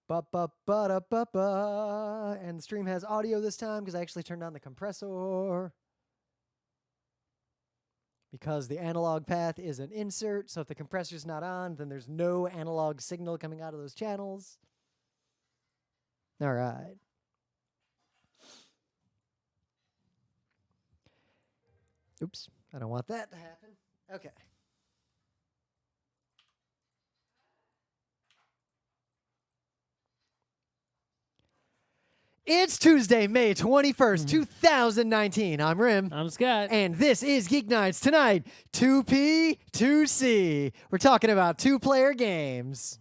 Ba-ba-ba-da-ba-ba. And the stream has audio this time because I actually turned on the compressor. Because the analog path is an insert, so if the compressor's not on, then there's no analog signal coming out of those channels. All right. Oops, I don't want that to happen. Okay. It's Tuesday, May 21st, 2019. I'm Rim. I'm Scott. And this is Geek Nights. Tonight, 2P, 2C. We're talking about two-player games.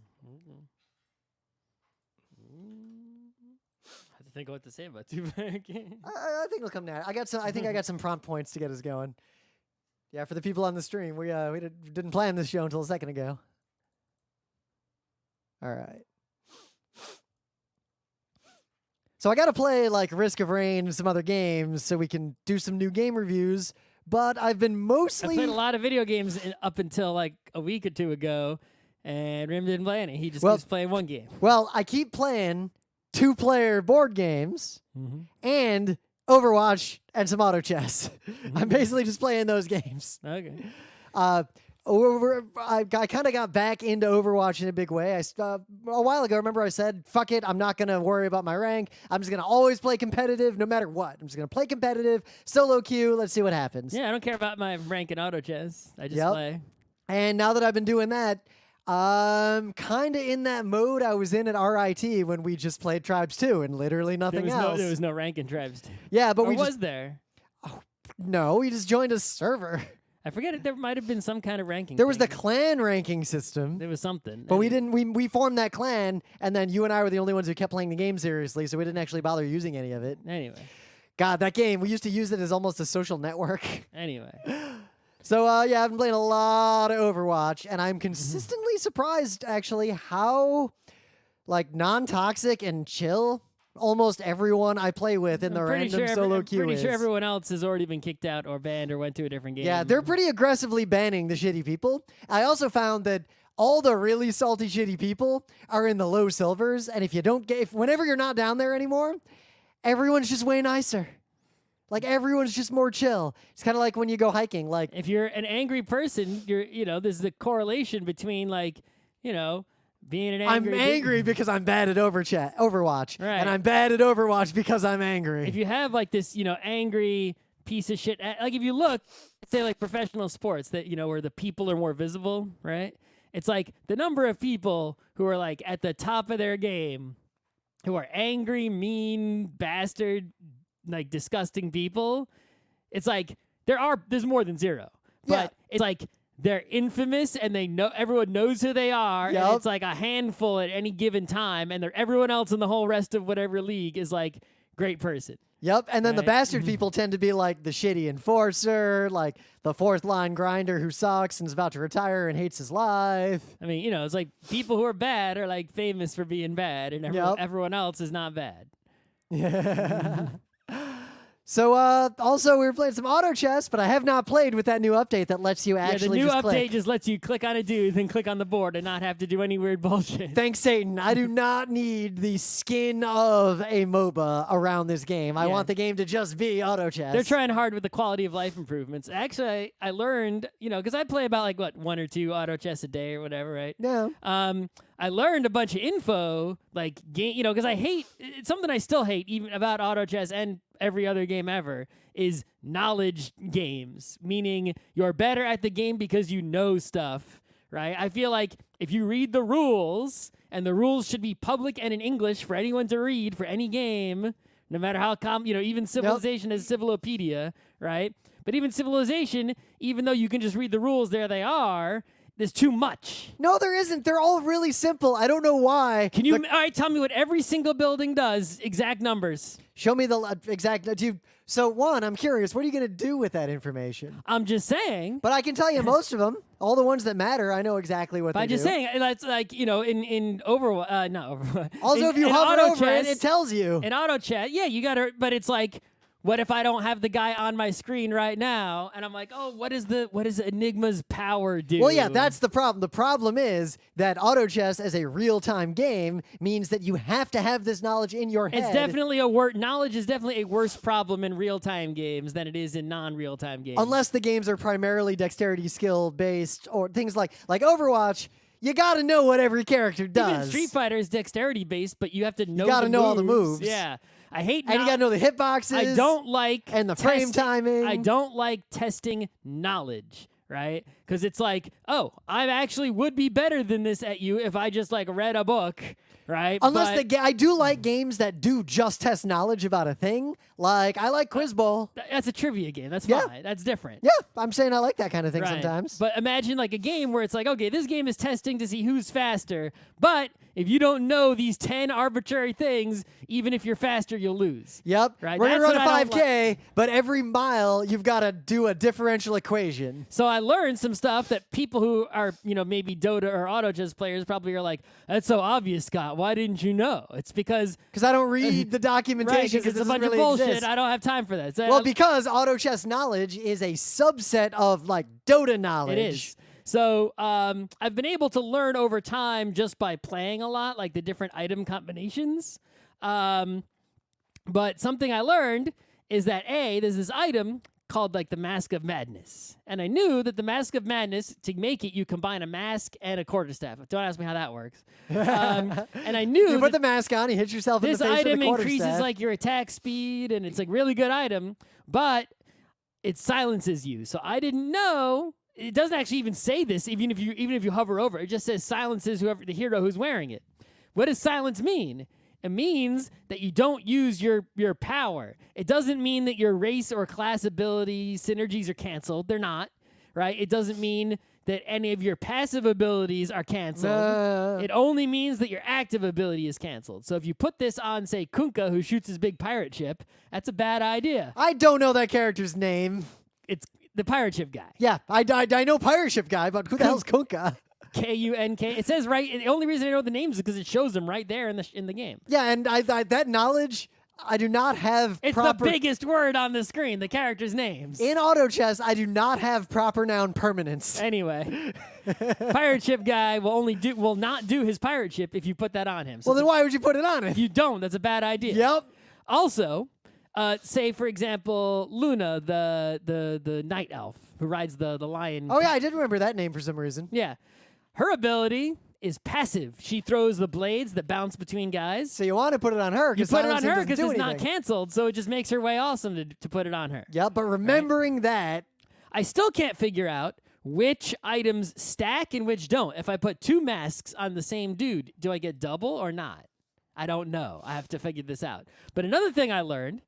I have to think of what to say about two-player games. I think it'll come now. I think I got some prompt points to get us going. Yeah, for the people on the stream, we didn't plan this show until a second ago. All right. So I got to play like Risk of Rain and some other games so we can do some new game reviews. But I've been mostly... I played a lot of video games up until like a week or two ago, and Rim didn't play any. He just keeps playing one game. Well, I keep playing two-player board games and Overwatch and some auto chess. I'm basically just playing those games. Okay. I kind of got back into Overwatch in a big way. A while ago, remember I said, fuck it, I'm not going to worry about my rank. I'm just going to always play competitive no matter what. I'm just going to play competitive, solo queue, let's see what happens. Yeah, I don't care about my rank in auto chess. I just play. And now that I've been doing that, I'm kind of in that mode I was in at RIT when we just played Tribes 2 and literally nothing else. There was no rank in Tribes 2. Yeah, but was there? Oh, no, we just joined a server. I forget it. There might have been some kind of ranking. There was the clan ranking system. There was something. But we didn't. We formed that clan, and then you and I were the only ones who kept playing the game seriously, so we didn't actually bother using any of it. Anyway. God, that game, we used to use it as almost a social network. Anyway. So, yeah, I've been playing a lot of Overwatch, and I'm consistently surprised, actually, how, like, non-toxic and chill almost everyone I play with in the random solo queue is. I'm pretty sure everyone else has already been kicked out or banned or went to a different game. Yeah, they're pretty aggressively banning the shitty people. I also found that all the really salty shitty people are in the low silvers, and whenever you're not down there anymore, everyone's just way nicer. Like, everyone's just more chill. It's kind of like when you go hiking. Like, if you're an angry person, there's the correlation between, like, being an angry... I'm angry because I'm bad at Overwatch. Right. And I'm bad at Overwatch because I'm angry. If you have, like, this, angry piece of shit... Like, if you look, say, like, professional sports that, where the people are more visible, right? It's like the number of people who are, like, at the top of their game, who are angry, mean, bastard, like, disgusting people. It's like, there's more than zero. But it's like... They're infamous, and everyone knows who they are, and it's like a handful at any given time, and everyone else in the whole rest of whatever league is like great person. Yep, and then the bastard people tend to be like the shitty enforcer, like the fourth line grinder who sucks and is about to retire and hates his life. I mean, it's like people who are bad are like famous for being bad, and everyone else is not bad. Yeah. So, also, we were playing some auto chess, but I have not played with that new update that lets you actually the new update click. just lets you click on a dude, then click on the board, and not have to do any weird bullshit. Thanks, Satan. I do not need the skin of a MOBA around this game. I want the game to just be auto chess. They're trying hard with the quality of life improvements. Actually, I learned, because I play about, like, one or two auto chess a day or whatever, right? Yeah. I learned a bunch of info, like, because it's something I still hate, even about auto chess and every other game ever, is knowledge games, meaning you're better at the game because you know stuff, right? I feel like if you read the rules, and the rules should be public and in English for anyone to read for any game, no matter how even Civilization has Civilopedia, right? But even Civilization, even though you can just read the rules, there they are, there's too much. No, there isn't. They're all really simple. I don't know why. Can you all right, tell me what every single building does, exact numbers? Show me the exact... So, one, I'm curious, what are you going to do with that information? I'm just saying. But I can tell you most of them. All the ones that matter, I know exactly what they do. I'm just saying, it's like, in Overwatch... not Overwatch. Also, if you hover over it, it tells you. In auto chat, yeah, you got to... But it's like, what if I don't have the guy on my screen right now? And I'm like, oh, what is Enigma's power do? Well, yeah, that's the problem. The problem is that auto chess as a real-time game means that you have to have this knowledge in your head. It's definitely knowledge is definitely a worse problem in real-time games than it is in non-real-time games. Unless the games are primarily dexterity skill based or things like Overwatch. You got to know what every character does. Even Street Fighter is dexterity based, but you have to know. You got to know all the moves. moves. Yeah, I hate. And you got to know the hitboxes. I don't like and the frame timing. I don't like testing knowledge, right? Because it's like, oh, I actually would be better than this at you if I just like read a book, right? Unless I do like games that do just test knowledge about a thing. Like I like Quiz Bowl. That's a trivia game. That's Yeah. fine. That's different. Yeah, I'm saying I like that kind of thing Right. sometimes. But imagine like a game where it's like, okay, this game is testing to see who's faster, but if you don't know these 10 arbitrary things, even if you're faster, you'll lose. Yep. Right? We're going That's to run what I a don't 5K, but every mile you've got to do a differential equation. So I learned some stuff that people who are, maybe Dota or auto chess players probably are like, that's so obvious, Scott. Why didn't you know? It's because I don't read the documentation right, because it's it a bunch really of bullshit. exist. I don't have time for that. So Well, because auto chess knowledge is a subset of like Dota knowledge. it is. So I've been able to learn over time just by playing a lot, like the different item combinations. But something I learned is that there's this item called like the Mask of Madness. And I knew that the Mask of Madness, to make it, you combine a mask and a quarterstaff. Don't ask me how that works. And I knew You put the mask on, you hit yourself in the this face with item a quarterstaff. increases like your attack speed, and it's like really good item, but it silences you. So I didn't know. It doesn't actually even say this, even if you hover over it. It just says silences whoever the hero who's wearing it. What does silence mean? It means that you don't use your power. It doesn't mean that your race or class ability synergies are canceled. They're not, right? It doesn't mean that any of your passive abilities are canceled. It only means that your active ability is canceled. So if you put this on, say, Kunkka, who shoots his big pirate ship, that's a bad idea. I don't know that character's name. It's the pirate ship guy. Yeah, I know Pirate Ship guy, but who the hell's Kunkka? K-U-N-K. It says right. The only reason I know the names is because it shows them right there in the game. Yeah, and I that knowledge, I do not have It's proper... the biggest word on the screen, the characters' names. In auto chess, I do not have proper noun permanence. Anyway, pirate ship guy will not do his pirate ship if you put that on him. So Well, then why would you put it on if it? you don't, that's a bad idea. Yep. Also, say for example, Luna, the night elf who rides the lion. Oh yeah, I did remember that name for some reason. Yeah. Her ability is passive. She throws the blades that bounce between guys. So you want to put it on her You because put it on her because because it's not canceled, so it just makes her way awesome to put it on her. Yeah, but remembering that, I still can't figure out which items stack and which don't. If I put 2 masks on the same dude, do I get double or not? I don't know. I have to figure this out. But another thing I learned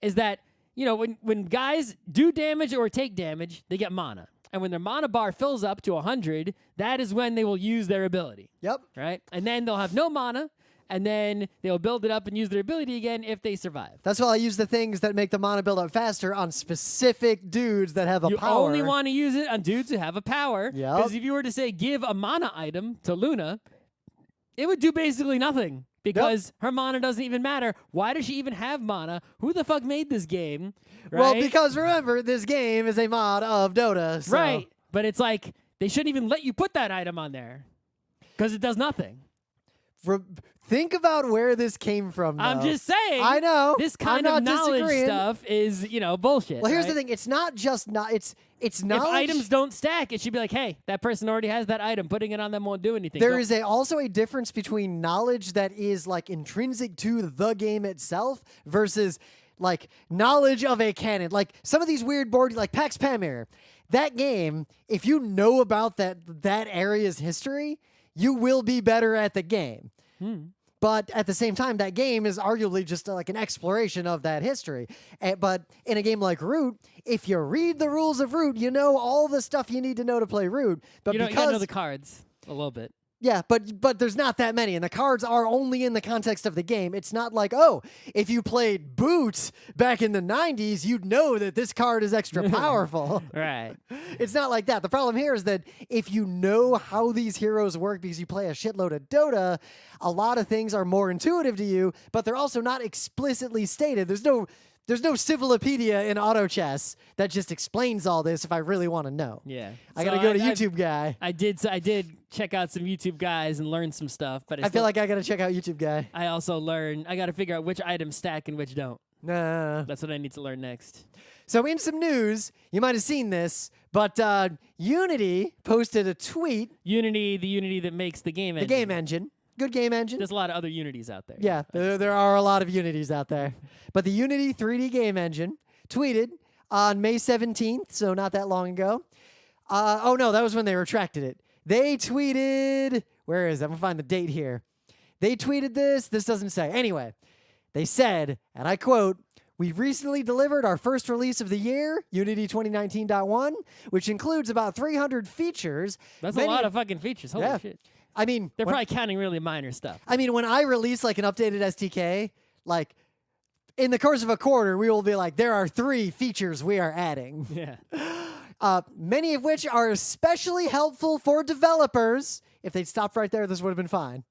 is that, when guys do damage or take damage, they get mana. And when their mana bar fills up to 100, that is when they will use their ability. yep. Right? And then they'll have no mana, and then they'll build it up and use their ability again if they survive. That's why I use the things that make the mana build up faster on specific dudes that have a You power. only want to use it on dudes who have a power. Yep. Because if you were to say give a mana item to Luna, it would do basically nothing. Because her mana doesn't even matter. Why does she even have mana? Who the fuck made this game? Right? Well, because remember, this game is a mod of Dota. So. Right. But it's like, they shouldn't even let you put that item on there. Because it does nothing. Think about where this came from, though. I'm just saying. I know. This I'm kind of not knowledge disagreeing. stuff is, bullshit. Well, here's right? the thing. It's not just it's knowledge. If items don't stack, it should be like, hey, that person already has that item. Putting it on them won't do anything. There is also a difference between knowledge that is like intrinsic to the game itself versus like knowledge of a canon. Like some of these weird board, like Pax Pamir, that game, if you know about that area's history, you will be better at the game. But at the same time, that game is arguably just like an exploration of that history. But in a game like Root, if you read the rules of Root, you know all the stuff you need to know to play Root. But you gotta know the cards a little bit. Yeah, but there's not that many, and the cards are only in the context of the game. It's not like, oh, if you played Boots back in the 90s, you'd know that this card is extra powerful. Right. It's not like that. The problem here is that if you know how these heroes work because you play a shitload of Dota, a lot of things are more intuitive to you, but they're also not explicitly stated. there's no civilopedia in auto chess that just explains all this if I really want to know. Yeah. I got to go to YouTube guy. I did check out some YouTube guys and learn some stuff, but I feel like I got to check out YouTube guy. I also learned I got to figure out which items stack and which don't. Nah. That's what I need to learn next. So in some news, you might have seen this, but Unity posted a tweet. Unity, the Unity that makes the game engine. The game engine. Good game engine. There's a lot of other Unities out there. Yeah, there are a lot of Unities out there. But the Unity 3D game engine tweeted on May 17th, so not that long ago. Oh, no, that was when they retracted it. They tweeted, where is it? I'm going to find the date here. They tweeted this. This doesn't say. Anyway, they said, and I quote, "We've recently delivered our first release of the year, Unity 2019.1, which includes about 300 features." That's a lot of fucking features. Holy shit. I mean, They're probably counting really minor stuff. I mean, when I release like an updated SDK, like in the course of a quarter, we will be like, there are 3 features we are adding. Yeah. Many of which are especially helpful for developers. If they'd stopped right there, this would have been fine.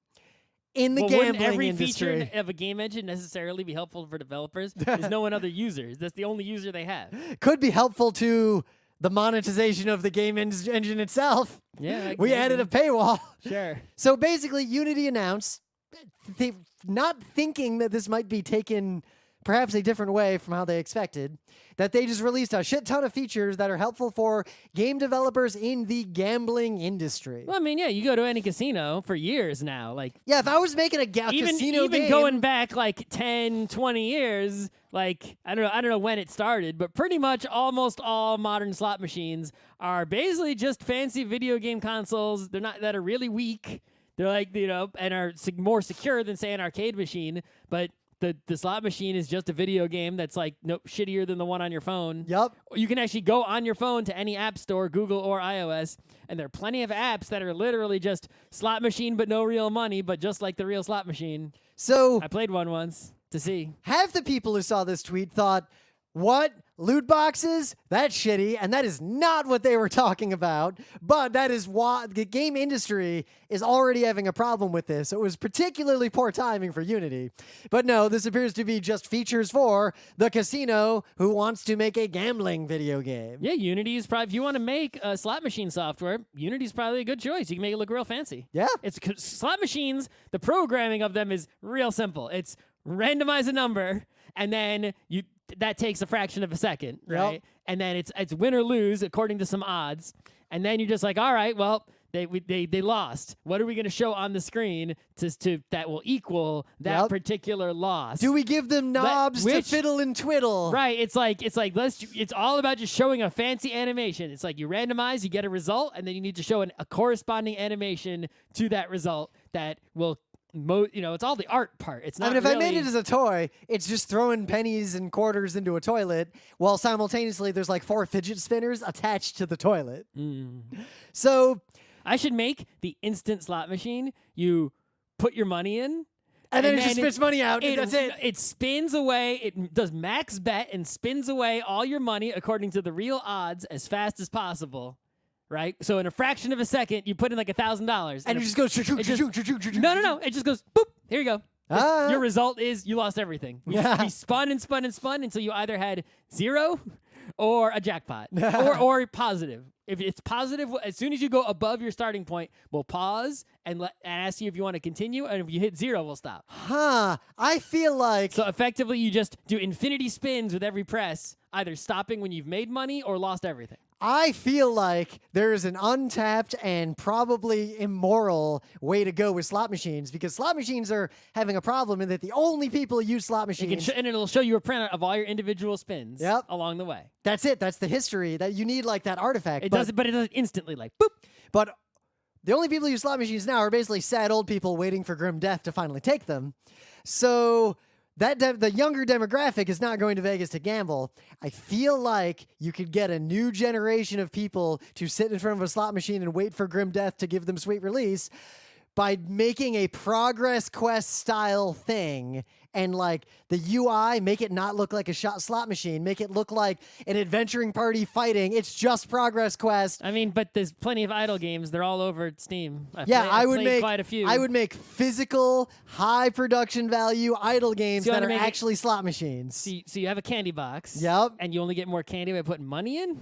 In the gambling wouldn't every industry. feature of a game engine necessarily be helpful for developers? There's no one other users. That's the only user they have. Could be helpful to the monetization of the game engine itself. Yeah. We added a paywall. Sure. So basically, Unity announced, they not thinking that this might be taken perhaps a different way from how they expected, that they just released a shit ton of features that are helpful for game developers in the gambling industry. Well, I mean, yeah, you go to any casino for years now. Like, Yeah, if I was making a casino game... going back like 10, 20 years, like, I don't know when it started, but pretty much almost all modern slot machines are basically just fancy video game consoles. They're not that are really weak. They're like, you know, and are more secure than, say, an arcade machine, but the slot machine is just a video game that's like shittier than the one on your phone. Yep. You can actually go on your phone to any app store, Google or iOS, and there are plenty of apps that are literally just slot machine but no real money, but just like the real slot machine. So I played one once to see. half the people who saw this tweet thought, what? Loot boxes? That's shitty, and that is not what they were talking about. But that is why the game industry is already having a problem with this. So it was particularly poor timing for Unity. But no, this appears to be just features for the casino who wants to make a gambling video game. Yeah, Unity is probably, if you want to make slot machine software, Unity's probably a good choice. You can make it look real fancy. Yeah. It's slot machines, the programming of them is real simple. It's randomize a number, and then that takes a fraction of a second, right? Yep. And then it's win or lose according to some odds. And then you're just like, all right, well, they lost. What are we going to show on the screen to that will equal that Yep. particular loss? Do we give them knobs to which- fiddle and twiddle? Right, it's all about just showing a fancy animation. It's like you randomize, you get a result, and then you need to show a corresponding animation to that result that will it's all the art part. It's not. I mean, if I made really- it as a toy, it's just throwing pennies and quarters into a toilet, while simultaneously there's like 4 fidget spinners attached to the toilet. So, I should make the instant slot machine. You put your money in, and then it just spits money out, and that's it. It spins away. It does max bet and spins away all your money according to the real odds as fast as possible. Right? So in a fraction of a second, you put in like $1,000. And it just goes... No. It just goes, boop. Here you go. Ah. Your result is you lost everything. We spun and spun and spun until you either had 0 or a jackpot or positive. If it's positive, as soon as you go above your starting point, we'll pause and ask you if you want to continue. And if you hit 0, we'll stop. I feel like... So effectively, you just do infinity spins with every press, either stopping when you've made money or lost everything. I feel like there is an untapped and probably immoral way to go with slot machines, because slot machines are having a problem in that the only people who use slot machines... and it'll show you a printout of all your individual spins along the way. That's it. That's the history. That you need like that artifact. It does it instantly, like, boop. But the only people who use slot machines now are basically sad old people waiting for grim death to finally take them. So... the younger demographic is not going to Vegas to gamble. I feel like you could get a new generation of people to sit in front of a slot machine and wait for grim death to give them sweet release. by making a Progress Quest style thing and like the UI, make it not look like a slot machine, make it look like an adventuring party fighting. It's just Progress Quest. I mean, but there's plenty of idle games. They're all over Steam. I would played make quite a few. I would make physical, high production value idle games So you that wanna are make it- actually slot machines. So you have a candy box. Yep. And you only get more candy by putting money in?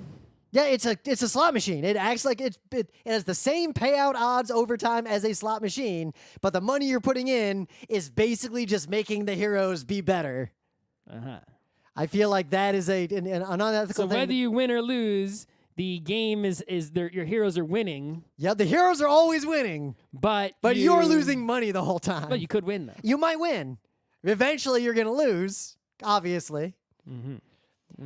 Yeah, it's a slot machine. It acts like it has the same payout odds over time as a slot machine, but the money you're putting in is basically just making the heroes be better. Uh-huh. I feel like that is an unethical So thing. whether you win or lose, the game is your heroes are winning, Yeah, the heroes are always winning, but you're losing money the whole time. But you could win though. You might win. Eventually, you're going to lose, obviously.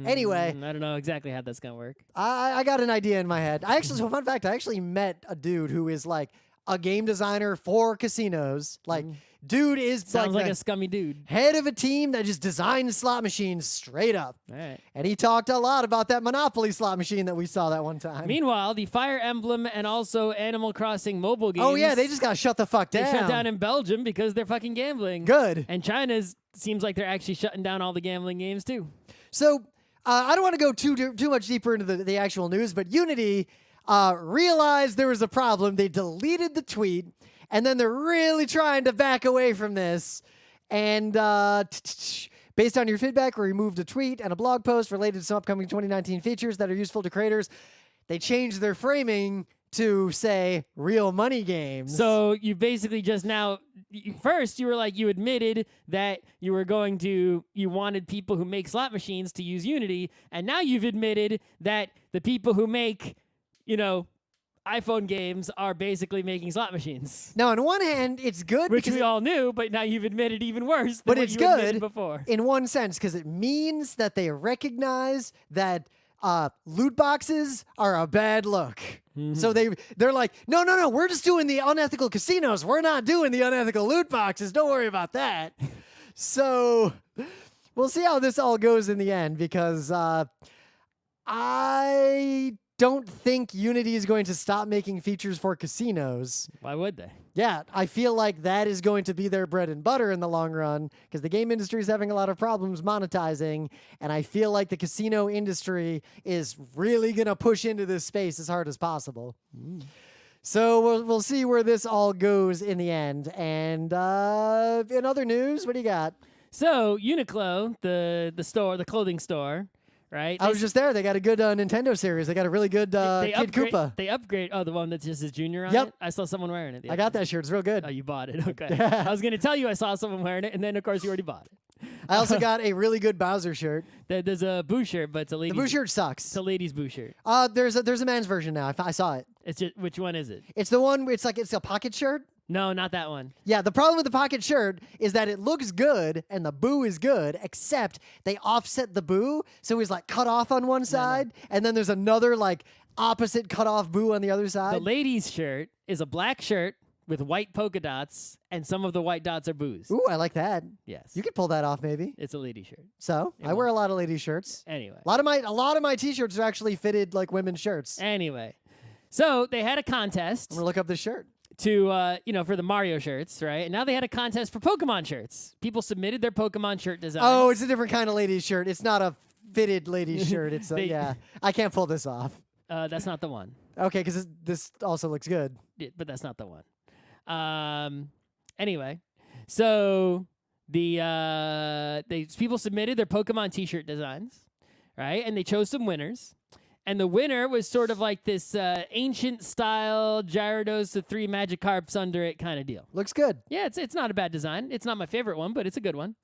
Anyway. I don't know exactly how that's gonna work. I got an idea in my head. So fun fact, I actually met a dude who is like a game designer for casinos. Like, dude is Sounds like the a scummy dude. head of a team that just designs slot machines straight up. All right. And he talked a lot about that Monopoly slot machine that we saw that one time. Meanwhile, the Fire Emblem and also Animal Crossing mobile games. Oh yeah, they just got shut the fuck they down. shut down in Belgium because they're fucking gambling. Good. And China's seems like they're actually shutting down all the gambling games too. So I don't want to go too much deeper into the actual news, but Unity realized there was a problem. They deleted the tweet, and then they're really trying to back away from this. And based on your feedback, we removed a tweet and a blog post related to some upcoming 2019 features that are useful to creators. They changed their framing to say real money games. So you basically just now, first you were like, you admitted that you wanted people who make slot machines to use Unity, and now you've admitted that the people who make, iPhone games are basically making slot machines. Now, on one hand, it's good Which because we all knew, but now you've admitted even worse than but what it's you admitted good before. in one sense because it means that they recognize that loot boxes are a bad look. So they're like, no, we're just doing the unethical casinos. We're not doing the unethical loot boxes. Don't worry about that. So we'll see how this all goes in the end because I don't think Unity is going to stop making features for casinos. Why would they? Yeah, I feel like that is going to be their bread and butter in the long run because the game industry is having a lot of problems monetizing, and I feel like the casino industry is really going to push into this space as hard as possible. So we'll see where this all goes in the end. And in other news, what do you got? So Uniqlo, the clothing store, right? I was just there. They got a good Nintendo series. They got a really good Kid Koopa. They upgrade. Oh, the one that just says Junior on Yep. it? I saw someone wearing it. I got that shirt. It's real good. Oh, you bought it. Okay. I was going to tell you I saw someone wearing it, and then, of course, you already bought it. I also got a really good Bowser shirt. There's a Boo shirt, but it's a The lady's. Boo shirt sucks. It's a lady's Boo shirt. There's a men's version now. I saw it. It's just, which one is it? It's the one where it's a pocket shirt. No, not that one. Yeah, the problem with the pocket shirt is that it looks good and the Boo is good, except they offset the Boo, so he's like cut off on one side, and then there's another like opposite cut off Boo on the other The side. lady's shirt is a black shirt with white polka dots, and some of the white dots are Boos. Ooh, I like that. Yes. You could pull that off, maybe. It's a lady shirt. So I wear a lot of lady shirts. Anyway. A lot of my t-shirts are actually fitted like women's shirts. Anyway. So they had a contest I'm gonna look up this shirt. to, for the Mario shirts, right? And now they had a contest for Pokemon shirts. People submitted their Pokemon shirt designs. Oh, it's a different kind of lady shirt. It's not a fitted lady shirt. It's They- I can't pull this off. That's not the one. Okay, because this also looks good. Yeah, but that's not the one. Anyway, so people submitted their Pokemon T-shirt designs, right? And they chose some winners. And the winner was sort of like this ancient style Gyarados with 3 Magikarps under it kind of deal. Looks good. Yeah, it's not a bad design. It's not my favorite one, but it's a good one.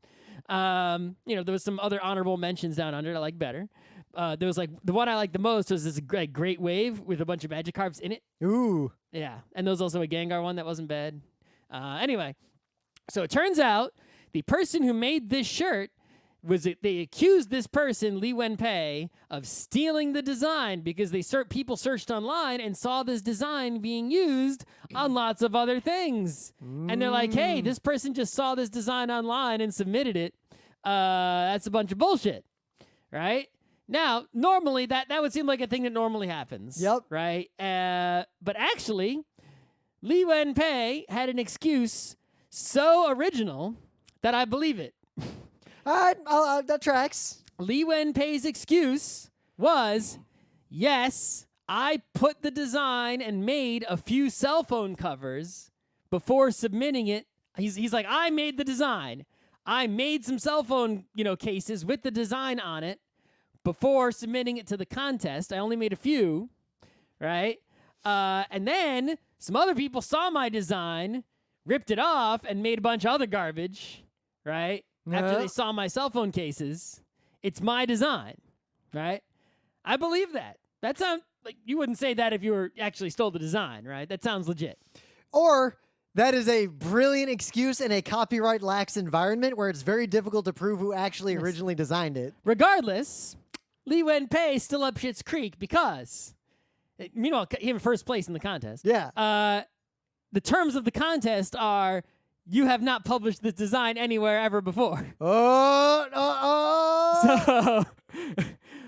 There was some other honorable mentions down under that I like better. There was like the one I liked the most was this great wave with a bunch of Magikarps in it. Ooh. Yeah, and there was also a Gengar one that wasn't bad. Anyway, so it turns out the person who made this shirt they accused this person, Li Wenpei, of stealing the design because people searched online and saw this design being used on lots of other things. And they're like, hey, this person just saw this design online and submitted it. That's a bunch of bullshit, right? Now, normally, that would seem like a thing that normally happens. Yep. Right? But actually, Li Wenpei had an excuse so original that I believe it. All right, that tracks. Li Wenpei's excuse was, yes, I put the design and made a few cell phone covers before submitting it. He's like, I made the design. I made some cell phone, cases with the design on it before submitting it to the contest. I only made a few, right? And then some other people saw my design, ripped it off, and made a bunch of other garbage, right? After they saw my cell phone cases. It's my design, right? I believe that. That sounds like you wouldn't say that if you were actually stole the design, right? That sounds legit. Or that is a brilliant excuse in a copyright lax environment where it's very difficult to prove who actually originally designed it. Regardless, Li Wenpei still up shit's creek because, meanwhile, he in first place in the contest. Yeah. The terms of the contest are, you have not published this design anywhere ever before. So,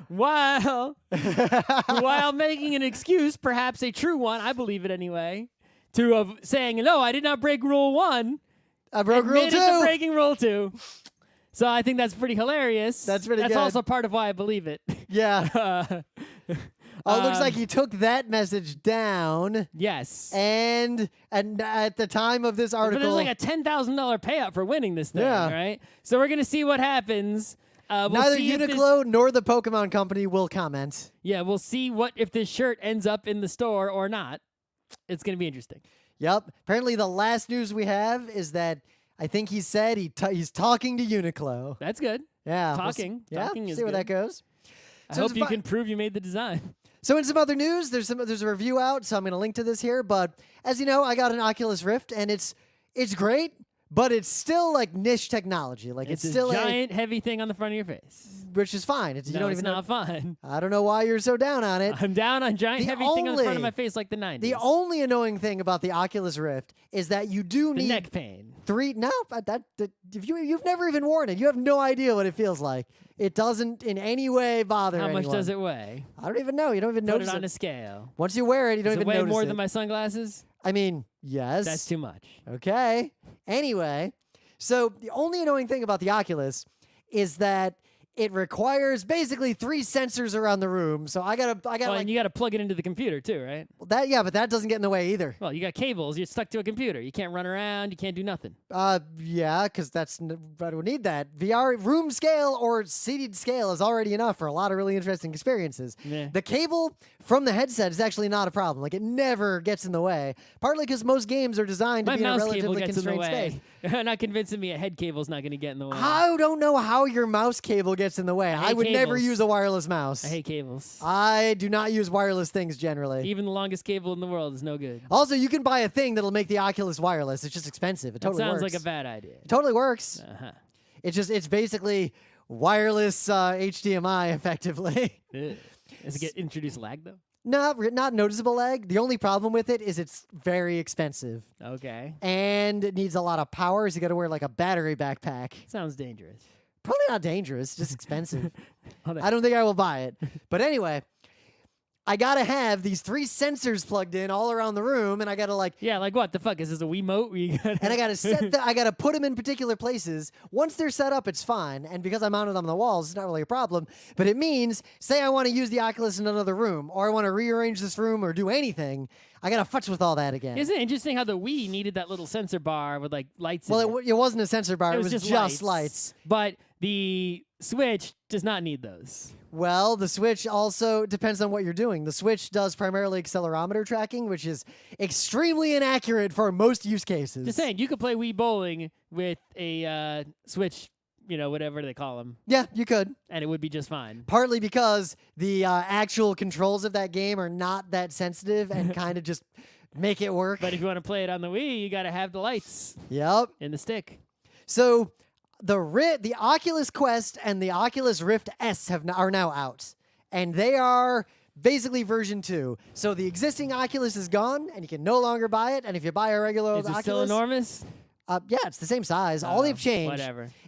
while making an excuse, perhaps a true one, I believe it anyway, to saying, no, I did not break rule 1. I broke rule 2. To breaking rule 2. So I think that's pretty hilarious. That's pretty good. That's also part of why I believe it. Yeah. It looks like he took that message down. Yes. And at the time of this article, but there's like a $10,000 payout for winning this thing, right? So we're going to see what happens. Neither Uniqlo nor the Pokemon Company will comment. Yeah, we'll see if this shirt ends up in the store or not. It's going to be interesting. Yep. Apparently the last news we have is that I think he said he's talking to Uniqlo. That's good. Yeah. Talking is see where good. that goes. I hope you can prove you made the design. So in some other news, there's a review out, so I'm going to link to this here. But as you know, I got an Oculus Rift, and it's great, but it's still like niche technology. Like it's still a giant, heavy thing on the front of your face, which is fine. You don't even not fun. I don't know why you're so down on it. I'm down on giant, heavy thing on the front of my face, like the 90s. The only annoying thing about the Oculus Rift is that you do need neck pain. If you've never even worn it, you have no idea what it feels like. It doesn't in any way bother anyone. How much does it weigh? I don't even know. You don't even notice it. Put it on a scale. Once you wear it, you don't even notice it. Does it weigh more than my sunglasses? I mean, yes. That's too much. Okay. Anyway, so the only annoying thing about the Oculus is that it requires basically 3 sensors around the room. So I got and you got to plug it into the computer too, right? Well, but that doesn't get in the way either. Well, you got cables. You're stuck to a computer. You can't run around. You can't do nothing. Yeah, because I don't need that. VR room scale or seated scale is already enough for a lot of really interesting experiences. Yeah. The cable from the headset is actually not a problem. Like it never gets in the way. Partly because most games are designed to be in a relatively constrained space. You're not convincing me a head cable's not going to get in the way. I don't know how your mouse cable gets in the way. I would never use a wireless mouse. I hate cables. I do not use wireless things generally. Even the longest cable in the world is no good. Also, you can buy a thing that'll make the Oculus wireless. It's just expensive. It totally sounds works. like a bad idea. It totally works. Uh-huh. It's basically wireless HDMI effectively. Does it get introduced lag though? No, not noticeable lag. The only problem with it is it's very expensive. Okay. And it needs a lot of power, so you got to wear like a battery backpack. Sounds dangerous. Probably not dangerous, just expensive. I don't think I will buy it. But anyway, I got to have these 3 sensors plugged in all around the room, and I got to Yeah, like what the fuck? Is this a Wiimote? And I got to I got to put them in particular places. Once they're set up, it's fine. And because I mounted them on the walls, it's not really a problem. But it means, say I want to use the Oculus in another room, or I want to rearrange this room or do anything, I got to futz with all that again. Isn't it interesting how the Wii needed that little sensor bar with lights Well, in it? It wasn't a sensor bar. It was just lights. But the Switch does not need those. Well, the Switch also depends on what you're doing. The Switch does primarily accelerometer tracking, which is extremely inaccurate for most use cases. Just saying, you could play Wii bowling with a Switch, whatever they call them. Yeah, you could. And it would be just fine. Partly because the actual controls of that game are not that sensitive and kind of just make it work. But if you want to play it on the Wii, you got to have the lights. Yep. In the stick. So the Oculus Quest and the Oculus Rift S are now out, and they are basically version 2. So the existing Oculus is gone, and you can no longer buy it. And if you buy a regular Is it Oculus, still enormous? Yeah, it's the same size. All they've changed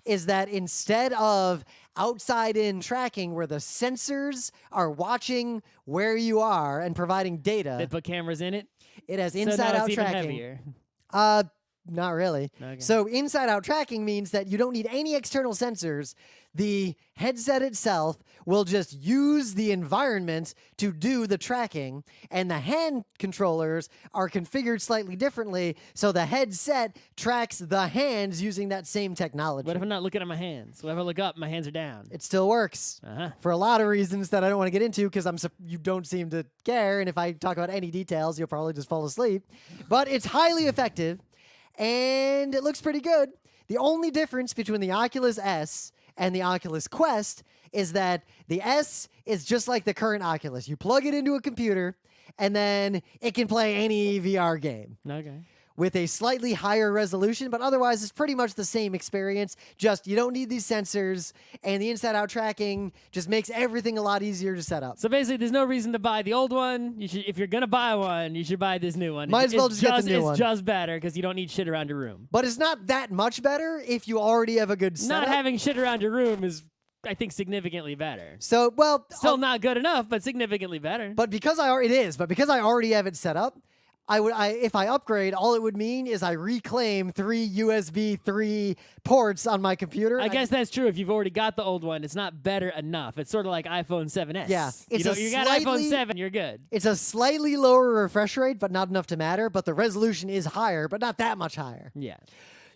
is that instead of outside-in tracking, where the sensors are watching where you are and providing data, They put cameras in it. It has So now inside-out it's even tracking. heavier. Not really. Okay. So inside-out tracking means that you don't need any external sensors. The headset itself will just use the environment to do the tracking, and the hand controllers are configured slightly differently, so the headset tracks the hands using that same technology. What if I'm not looking at my hands? What if I look up, my hands are down? It still works. Uh-huh. For a lot of reasons that I don't want to get into because you don't seem to care, and if I talk about any details, you'll probably just fall asleep. But it's highly effective, and it looks pretty good. The only difference between the Oculus S and the Oculus Quest is that the S is just like the current Oculus. You plug it into a computer, and then it can play any VR game Okay. with a slightly higher resolution, but otherwise it's pretty much the same experience. Just you don't need these sensors, and the inside-out tracking just makes everything a lot easier to set up. So basically, there's no reason to buy the old one. You should, if you're gonna buy one, you should buy this new one. Might as well just get the new it's one. It's just better because you don't need shit around your room. But it's not that much better if you already have a good setup. Not having shit around your room is, I think, significantly better. So, well, Still not good enough, but significantly better. but because I already have it set up, if I upgrade, all it would mean is I reclaim 3 USB 3 ports on my computer. I guess that's true. If you've already got the old one, it's not better enough. It's sort of like iPhone 7s. Yeah, it's you got iPhone 7, you're good. It's a slightly lower refresh rate, but not enough to matter. But the resolution is higher, but not that much higher. Yeah.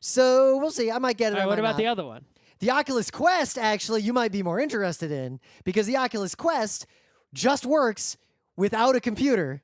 So we'll see. I might get it. All right, I what might about not. the other one? The Oculus Quest, actually, you might be more interested in because the Oculus Quest just works without a computer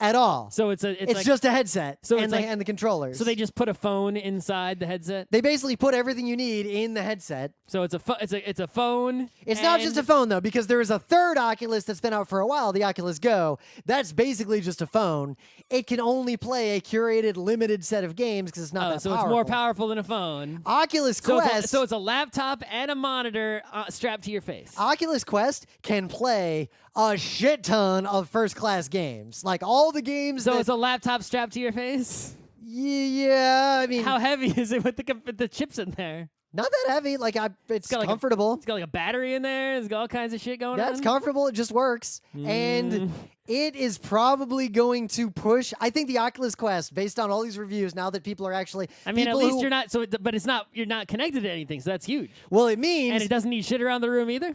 at all. So it's It's just a headset So and, it's the, like- and the controllers. So they just put a phone inside the headset. They basically put everything you need in the headset. So it's a phone. It's not just a and- phone, though, because there is a third Oculus that's been out for a while, the Oculus Go. That's basically just a phone. It can only play a curated, limited set of games because it's not that so powerful. it's more powerful than a phone. Oculus So Quest. so it's a laptop and a monitor strapped to your face. Oculus Quest can play a shit ton of first-class games. Like all the games So that... it's a laptop strapped to your face. Yeah, I mean... How heavy is it with the chips in there? Not that heavy. Like, it's got like a- comfortable. It's got like a battery in there. It's got all kinds of shit going Yeah, on. it's comfortable. It just works. And it is probably going to push. I think the Oculus Quest, based on all these reviews, now that people are actually. I mean, at people least who- you're not. So, but it's not. You're not connected to anything. So that's huge. Well, it means. And it doesn't need shit around the room either.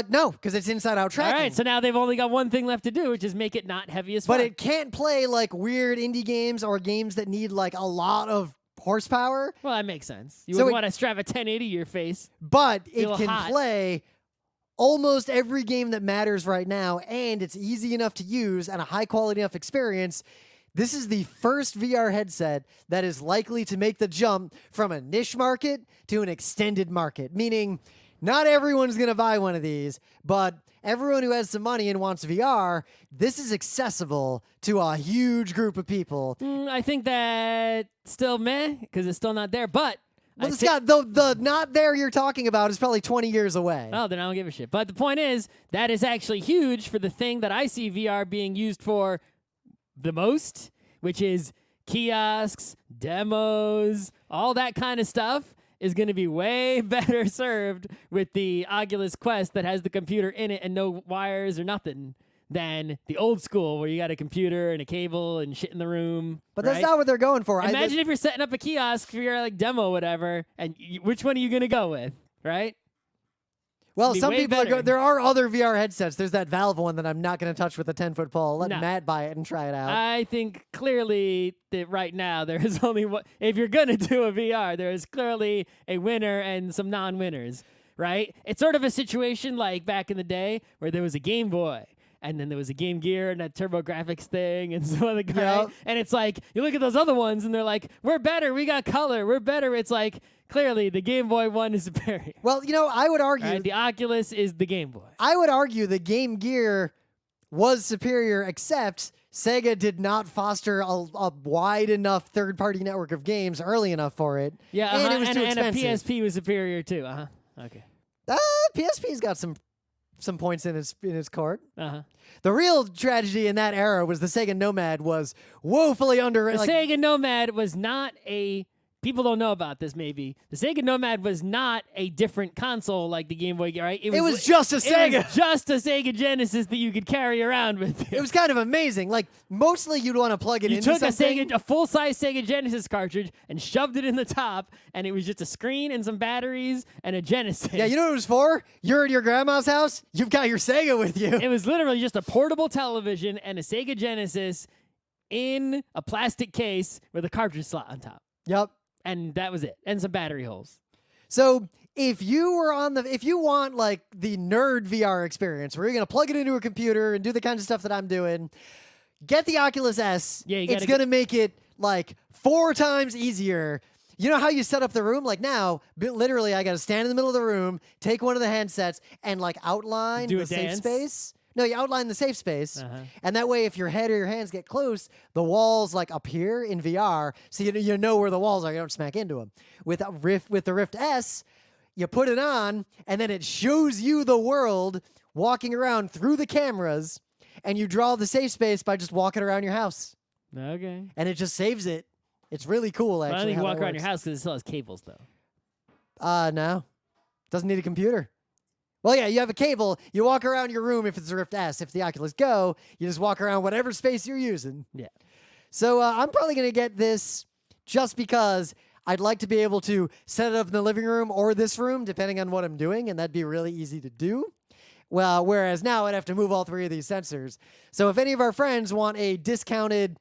No, because it's inside out tracking. All right. So now they've only got one thing left to do, which is make it not heavy as fuck. But it can't play like weird indie games or games that need like a lot of horsepower. Well, that makes sense. You So would it- want to strap a 1080 to your face. But it Feel can hot. play almost every game that matters right now, and it's easy enough to use and a high quality enough experience. This is the first VR headset that is likely to make the jump from a niche market to an extended market, meaning not everyone's going to buy one of these, but everyone who has some money and wants VR, this is accessible to a huge group of people. I think that still meh because it's still not there. But Well, I it's thi- got the not there you're talking about is probably 20 years away. Oh, then I don't give a shit. But the point is, that is actually huge for the thing that I see VR being used for the most, which is kiosks, demos, all that kind of stuff is going to be way better served with the Oculus Quest that has the computer in it and no wires or nothing than the old school where you got a computer and a cable and shit in the room. But right? that's not what they're going for. Imagine if you're setting up a kiosk for your like demo, whatever, and which one are you gonna go with, right? Well, be some way people better. there are other VR headsets. There's that Valve one that I'm not going to touch with a 10-foot pole. Let No. Matt buy it and try it out. I think clearly that right now there is only one. If you're gonna do a VR, there is clearly a winner and some non-winners, right? It's sort of a situation like back in the day where there was a Game Boy. And then there was a Game Gear and that TurboGrafx thing and some other guy. Yep. And it's like, you look at those other ones and they're like, we're better. We got color. We're better. It's like, clearly the Game Boy one is superior. Well, I would argue Right? The Oculus is the Game Boy. I would argue the Game Gear was superior, except Sega did not foster a wide enough third-party network of games early enough for it. Yeah, and it was too and a expensive. PSP was superior too. Okay. PSP's got some points in its court. Uh-huh. The real tragedy in that era was the Sega Nomad was woefully The underrated. Sega Nomad was not a people don't know about this. Maybe the Sega Nomad was not a different console like the Game Boy. Right? It was just a Sega. It was just a Sega Genesis that you could carry around with you. It was kind of amazing. Like, mostly you'd want to plug it You into took something. a full-size Sega Genesis cartridge and shoved it in the top, and it was just a screen and some batteries and a Genesis. Yeah, you know what it was for? You're at your grandma's house. You've got your Sega with you. It was literally just a portable television and a Sega Genesis in a plastic case with a cartridge slot on top. Yep. And that was it. And some battery holes. So if you want like the nerd VR experience where you're gonna plug it into a computer and do the kind of stuff that I'm doing, get the Oculus S. Yeah, it's gonna make it like 4 times easier. You know how you set up the room? Like now, literally, I gotta stand in the middle of the room, take one of the handsets, and like outline Do the a safe dance? space. No, you outline the safe space, Uh-huh. and that way, if your head or your hands get close, the walls like appear in VR, so you know where the walls are. You don't smack into them. With the Rift S, you put it on, and then it shows you the world walking around through the cameras, and you draw the safe space by just walking around your house, Okay. and it just saves it. It's really cool, Well, I actually. don't think you how walk that around your works. house because it still has cables, though. No. Doesn't need a computer. Well, yeah, you have a cable. You walk around your room if it's a Rift S. If the Oculus Go, you just walk around whatever space you're using. Yeah. So I'm probably going to get this just because I'd like to be able to set it up in the living room or this room, depending on what I'm doing, and that'd be really easy to do. Well, whereas now I'd have to move all 3 of these sensors. So if any of our friends want a discounted,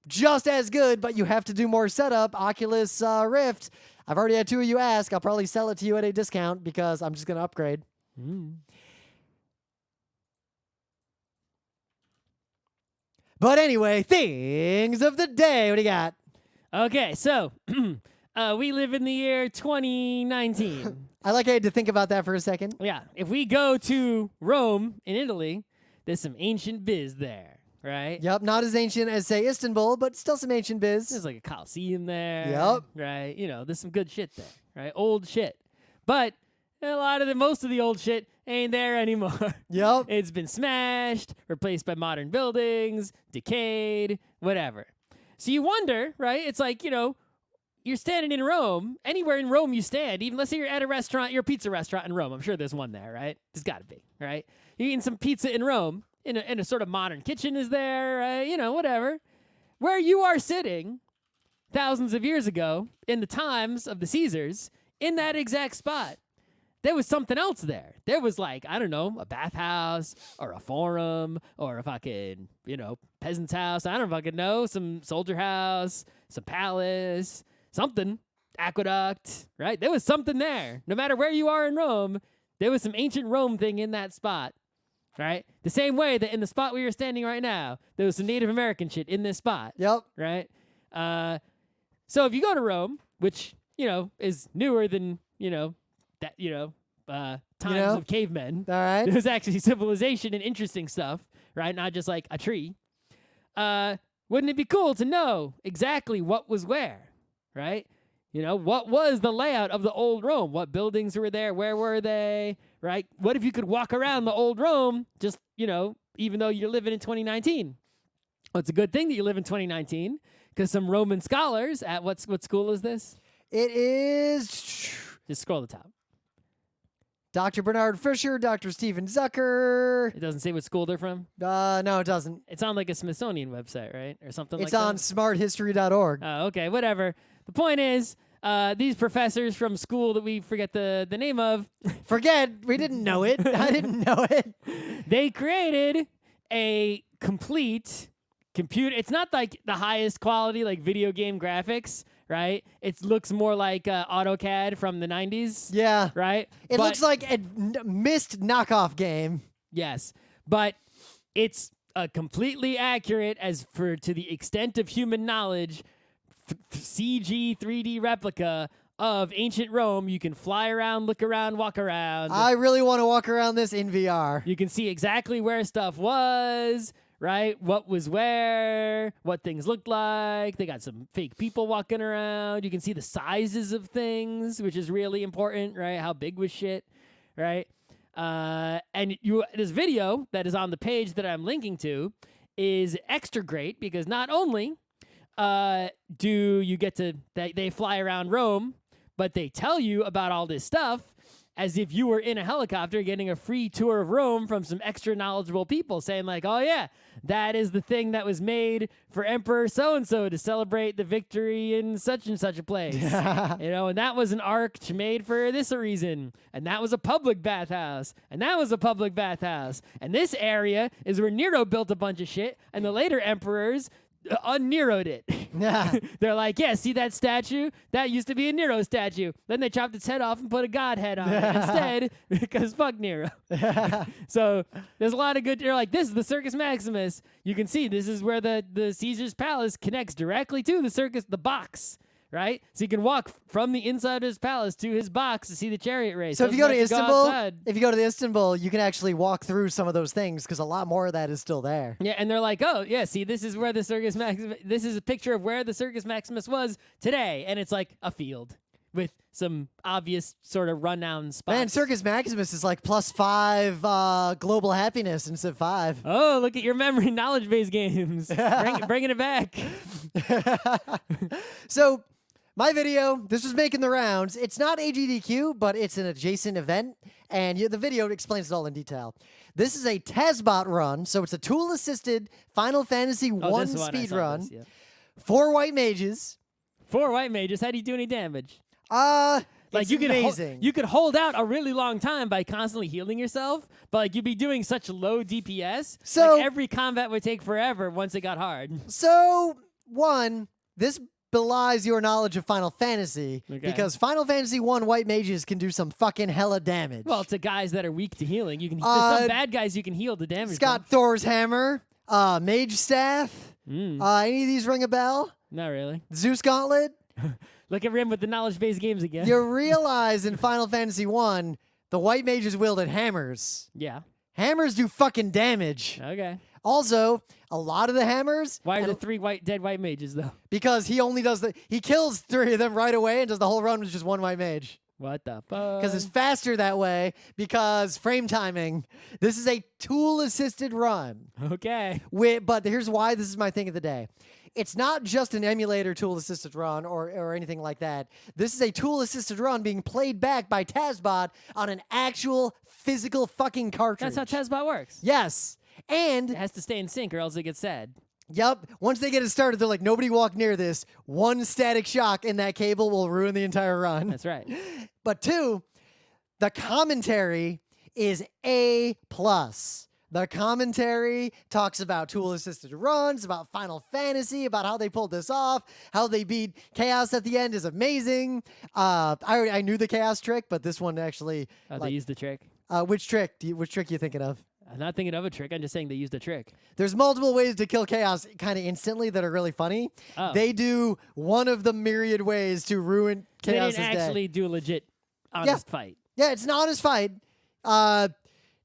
just as good, but you have to do more setup, Oculus Rift, I've already had 2 of you ask. I'll probably sell it to you at a discount because I'm just going to upgrade. But anyway, things of the day. What do you got? Okay, so we live in the year 2019. I like I had to think about that for a second. Yeah, if we go to Rome in Italy, there's some ancient biz there, right? Yep, not as ancient as, say, Istanbul, but still some ancient biz. There's like a Colosseum there. Yep. Right? You know, there's some good shit there, right? Old shit. But most of the old shit ain't there anymore. Yep. It's been smashed, replaced by modern buildings, decayed, whatever. So you wonder, right? It's like, you know, you're standing in Rome. Anywhere in Rome you stand, even let's say you're at a restaurant, you're a pizza restaurant in Rome. I'm sure there's one there, right? There's got to be, right? You're eating some pizza in Rome, in a sort of modern kitchen is there, right? You know, whatever. Where you are sitting thousands of years ago, in the times of the Caesars, in that exact spot, there was something else there. There was like, I don't know, a bathhouse or a forum or a fucking, you know, peasant's house. I don't fucking know. Some soldier house, some palace, something, aqueduct, right? There was something there. No matter where you are in Rome, there was some ancient Rome thing in that spot, right? The same way that in the spot where you're standing right now, there was some Native American shit in this spot, Yep. right? So if you go to Rome, which, you know, is newer than, you know, that, you know, times of cavemen. All right. There's actually civilization and interesting stuff, right? Not just like a tree. Wouldn't it be cool to know exactly what was where, right? You know, what was the layout of the old Rome? What buildings were there? Where were they, right? What if you could walk around the old Rome just, you know, even though you're living in 2019? Well, it's a good thing that you live in 2019 because some Roman scholars at what school is this? It is Just scroll to the top. Dr. Bernard Fisher, Dr. Stephen Zucker. It doesn't say what school they're from. No, it doesn't. It's on like a Smithsonian website, right? Or something It's like on that. smarthistory.org. Oh, okay, whatever. The point is, these professors from school that we forget the name of, Forget, we didn't know it. I didn't know it. they created a complete computer. It's not like the highest quality, like video game graphics, right? It looks more like AutoCAD from the 90s, Yeah. right? It But- looks like a missed knockoff game. Yes, but it's completely accurate to the extent of human knowledge. CG 3D replica of ancient Rome. You can fly around, look around, walk around. I really want to walk around this in VR. You can see exactly where stuff was, right? What was where, what things looked like. They got some fake people walking around. You can see the sizes of things, which is really important, right? How big was shit, right? And this video that is on the page that I'm linking to is extra great because not only do you get to they fly around Rome, but they tell you about all this stuff as if you were in a helicopter getting a free tour of Rome from some extra knowledgeable people saying like, oh yeah, that is the thing that was made for Emperor so-and-so to celebrate the victory in such and such a place. And that was an arch made for this reason. And that was a public bathhouse. And that was a public bathhouse. And this area is where Nero built a bunch of shit, and the later emperors un-Nero'd it. They're like, yeah, see that statue? That used to be a Nero statue. Then they chopped its head off and put a god head on it instead because fuck Nero. So there's a lot of good. You're like, this is the Circus Maximus. You can see this is where the Caesar's Palace connects directly to the box. Right? So you can walk from the inside of his palace to his box to see the chariot race. So if you go to Istanbul, you can actually walk through some of those things because a lot more of that is still there. Yeah, and they're like, oh, yeah, see, this is where the Circus Maximus, this is a picture of where the Circus Maximus was today. And it's like a field with some obvious sort of rundown spots. Man, Circus Maximus is like +5 global happiness instead of 5. Oh, look at your memory knowledge base games. Bringing it back. So my video, this was making the rounds. It's not AGDQ, but it's an adjacent event, and the video explains it all in detail. This is a TASBot run, so it's a tool-assisted Final Fantasy 1 speed run. 4 white mages. 4 white mages. How do you do any damage? Like it's amazing. You could hold out a really long time by constantly healing yourself, but like you'd be doing such low DPS. So like every combat would take forever once it got hard. So, one, this belies your knowledge of Final Fantasy because Final Fantasy 1 white mages can do some fucking hella damage. Well, to guys that are weak to healing, you can. There's some bad guys you can heal the damage. It's got Thor's hammer, Mage Staff. Any of these ring a bell? Not really. Zeus Gauntlet. Look at him with the knowledge-based games again. You realize in Final Fantasy 1, the white mages wielded hammers. Yeah. Hammers do fucking damage. Okay. Also, a lot of the hammers. Why are the 3 dead white mages though? Because he only does he kills 3 of them right away and does the whole run with just 1 white mage. What the fuck? Because it's faster that way. Because frame timing. This is a tool-assisted run. Okay. But here's why this is my thing of the day. It's not just an emulator tool-assisted run or anything like that. This is a tool-assisted run being played back by TASBot on an actual physical fucking cartridge. That's how TASBot works. Yes. And it has to stay in sync or else it gets sad. Yep. Once they get it started, they're like, nobody walk near this. 1 static shock in that cable will ruin the entire run. That's right. But 2, the commentary is A+. The commentary talks about tool-assisted runs, about Final Fantasy, about how they pulled this off, how they beat Chaos at the end is amazing. I knew the Chaos trick, but this one actually... they used the trick? Which trick? Which trick are you thinking of? I'm not thinking of a trick. I'm just saying they used a trick. There's multiple ways to kill Chaos kind of instantly that are really funny. Oh. They do one of the myriad ways to ruin Chaos's They didn't actually do a legit honest fight. Yeah, it's an honest fight.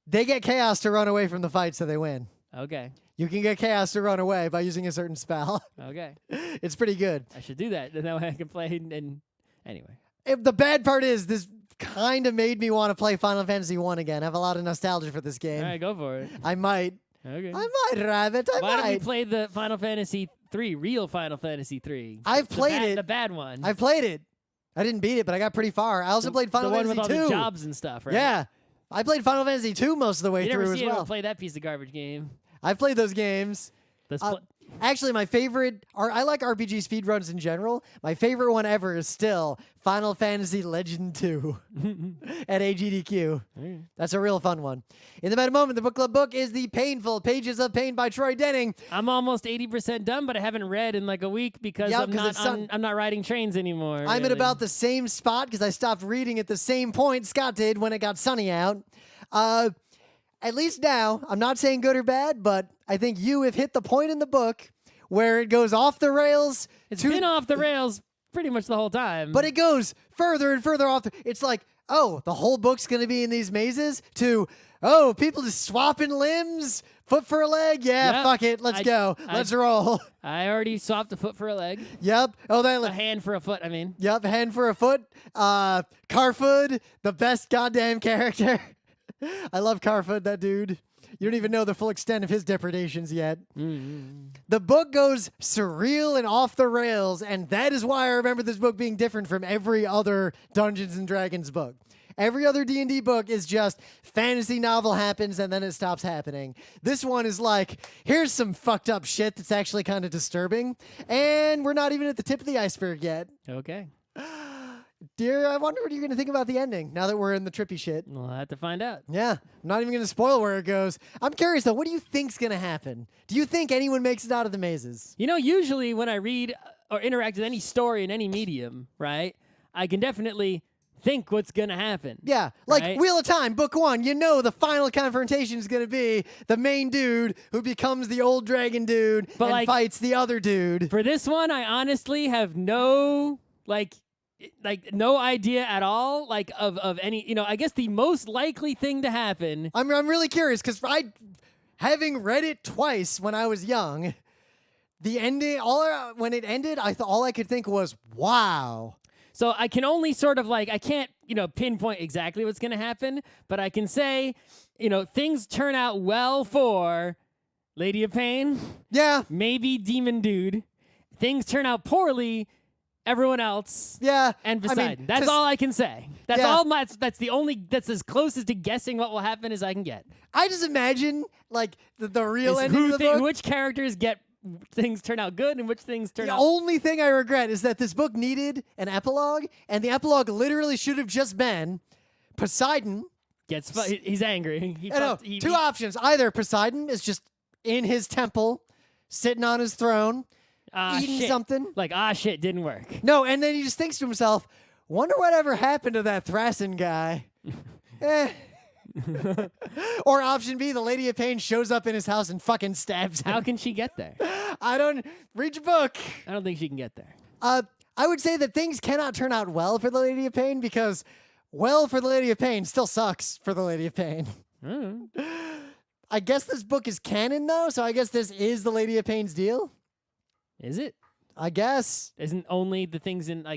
They get Chaos to run away from the fight, so they win. Okay. You can get Chaos to run away by using a certain spell. Okay. It's pretty good. I should do that. Then that way I can play and anyway. The bad part is this kind of made me want to play Final Fantasy 1 again. I have a lot of nostalgia for this game. All right, go for it. I might. Okay. I might, Rabbit. Why don't we play the Final Fantasy 3, real Final Fantasy 3? I've played it. The bad one. I've played it. I didn't beat it, but I got pretty far. I also played Final Fantasy 2. The one with all the jobs and stuff, right? Yeah. I played Final Fantasy 2 most of the way through as well. You never see anyone play that piece of garbage game. I've played those games. Actually, my favorite, I like RPG speedruns in general. My favorite one ever is still Final Fantasy Legend 2 at AGDQ. That's a real fun one. In the meta moment, the book club book is The Painful Pages of Pain by Troy Denning. I'm almost 80% done, but I haven't read in like a week because I'm not riding trains anymore. I'm at about the same spot because I stopped reading at the same point Scott did when it got sunny out. At least now, I'm not saying good or bad, but I think you have hit the point in the book where it goes off the rails. It's been off the rails pretty much the whole time. But it goes further and further off. It's like, oh, the whole book's going to be in these mazes to, oh, people just swapping limbs, foot for a leg. Yeah, yep. Fuck it. Let's go. Let's roll. I already swapped a foot for a leg. Yep. Oh, a hand for a foot, I mean. Yep, hand for a foot. Carfood, the best goddamn character. I love Carfoot, that dude. You don't even know the full extent of his depredations yet. Mm-hmm. The book goes surreal and off the rails, and that is why I remember this book being different from every other Dungeons and Dragons book. Every other D&D book is just fantasy novel happens and then it stops happening. This one is like, here's some fucked up shit that's actually kind of disturbing, and we're not even at the tip of the iceberg yet. Okay. Dear, I wonder what you're going to think about the ending now that we're in the trippy shit. We'll have to find out. Yeah, I'm not even going to spoil where it goes. I'm curious, though, what do you think's going to happen? Do you think anyone makes it out of the mazes? You know, usually when I read or interact with any story in any medium, right, I can definitely think what's going to happen. Yeah, like right? Wheel of Time, book 1, you know the final confrontation is going to be the main dude who becomes the old dragon dude But, and like, fights the other dude. For this one, I honestly have no, no idea at all, of any, I guess the most likely thing to happen. I'm really curious because having read it twice when I was young, the ending, when it ended, all I could think was, wow. So I can only sort of I can't, pinpoint exactly what's going to happen, but I can say, things turn out well for Lady of Pain. Yeah. Maybe Demon Dude. Things turn out poorly, everyone else. Yeah. And Poseidon. I mean, that's all I can say. That's yeah. all that's as closest to guessing what will happen as I can get. I just imagine the real ending of the book. Which characters get things turn out good and which things turn out. The only thing I regret is that this book needed an epilogue, and the epilogue literally should have just been Poseidon he's angry. Two options. Either Poseidon is just in his temple, sitting on his throne, eating something. Shit, didn't work. No, and then he just thinks to himself, wonder whatever happened to that Thrasin guy. Or option B, the Lady of Pain shows up in his house and fucking stabs him. How can she get there? I don't read your book. I don't think she can get there. I would say that things cannot turn out well for the Lady of Pain because well for the Lady of Pain still sucks for the Lady of Pain. Mm. I guess this book is canon though, so I guess this is the Lady of Pain's deal. Is it? I guess. Isn't only the things in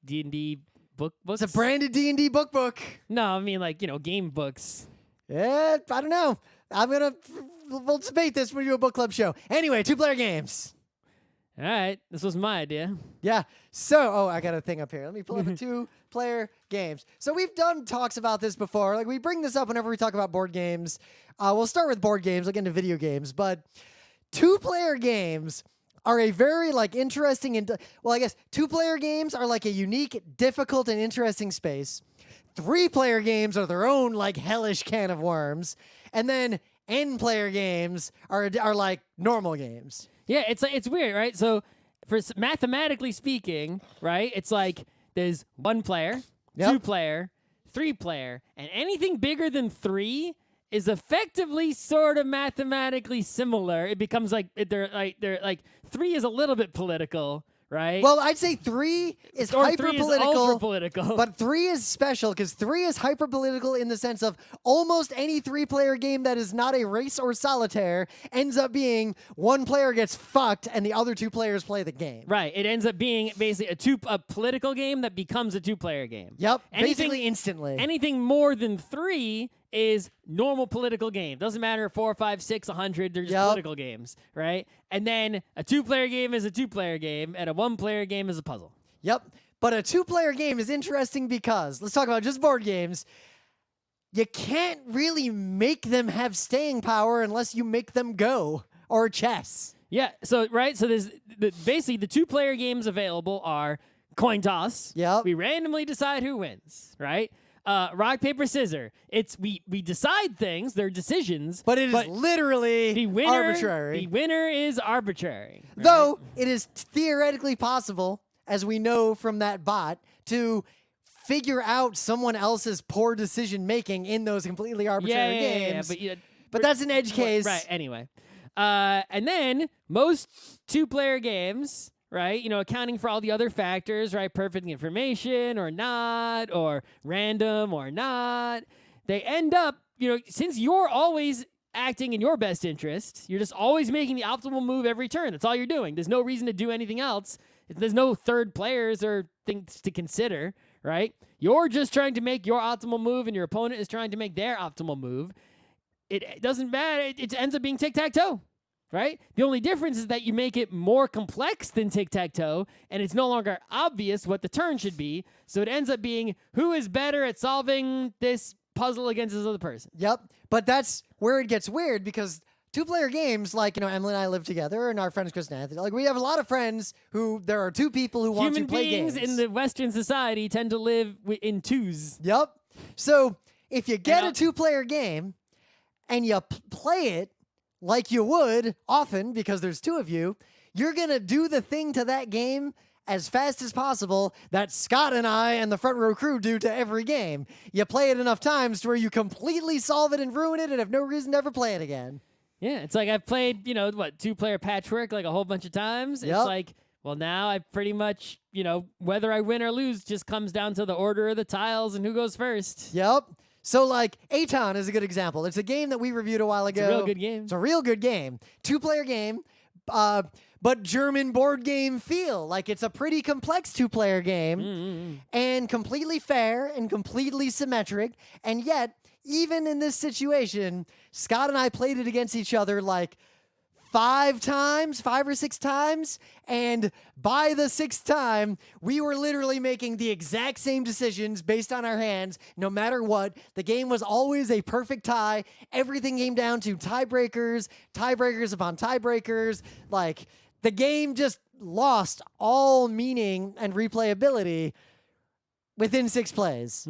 D&D books? It's a branded D&D book. No, I mean game books. Yeah, I don't know. We'll debate this when we do a book club show. Anyway, 2-player games. All right, this was my idea. Yeah. So, I got a thing up here. Let me pull up the 2-player games. So we've done talks about this before. We bring this up whenever we talk about board games. We'll start with board games, get into video games. But 2-player games are a very interesting and I guess 2-player games are a unique, difficult, and interesting space. 3-player games are their own hellish can of worms, and then N-player games are normal games. Yeah, it's weird, right? So, mathematically speaking, right? It's there's 1 player, 2-player, 3-player, and anything bigger than 3 is effectively sort of mathematically similar. It becomes they're 3 is a little bit political, right? Well, I'd say 3 is hyper-political. 3 is ultra-political. But 3 is special because 3 is hyper-political in the sense of almost any 3-player game that is not a race or solitaire ends up being 1 player gets fucked and the other 2 players play the game. Right. It ends up being basically a political game that becomes a 2-player game. Yep. Basically instantly. Anything more than 3 is normal political game. Doesn't matter 4, 5, 6, 100. They're just political games, right? And then a 2-player game is a 2-player game, and a 1-player game is a puzzle. Yep. But a 2-player game is interesting because, let's talk about just board games, you can't really make them have staying power unless you make them go, or chess. Yeah, so there's basically the 2-player games available are coin toss. Yep. We randomly decide who wins, right? Rock, paper, scissors. We decide things. They're decisions. But it is literally arbitrary. The winner is arbitrary. Right? Though it is theoretically possible, as we know from that bot, to figure out someone else's poor decision making in those completely arbitrary games. But that's an edge case. Right, anyway. And then most 2-player games, right? Accounting for all the other factors, right? Perfect information or not, or random or not. They end up, since you're always acting in your best interest, you're just always making the optimal move every turn. That's all you're doing. There's no reason to do anything else. There's no third players or things to consider, right? You're just trying to make your optimal move, and your opponent is trying to make their optimal move. it doesn't matter. It ends up being tic-tac-toe. Right? The only difference is that you make it more complex than tic-tac-toe, and it's no longer obvious what the turn should be. So it ends up being who is better at solving this puzzle against this other person. Yep. But that's where it gets weird because two-player games, like, Emily and I live together, and our friends Chris and Anthony, like, we have a lot of friends who there are two people who want to play games. Human beings in the Western society tend to live in twos. Yep. So if you get a two-player game and you play it like you would often because there's two of you, you're going to do the thing to that game as fast as possible that Scott and I and the front row crew do to every game. You play it enough times to where you completely solve it and ruin it and have no reason to ever play it again. Yeah, it's like I've played, two-player Patchwork like a whole bunch of times. Yep. It's like, well, now I pretty much, whether I win or lose just comes down to the order of the tiles and who goes first. Yep. So, like, Aton is a good example. It's a game that we reviewed a while ago. It's a real good game. It's a real good game. Two-player game, but German board game feel. Like, it's a pretty complex two-player game and completely fair and completely symmetric. And yet, even in this situation, Scott and I played it against each other, like, 5 or 6 times, and by the 6th time, we were literally making the exact same decisions based on our hands, no matter what. The game was always a perfect tie. Everything came down to tiebreakers upon tiebreakers. Like, the game just lost all meaning and replayability within 6 plays.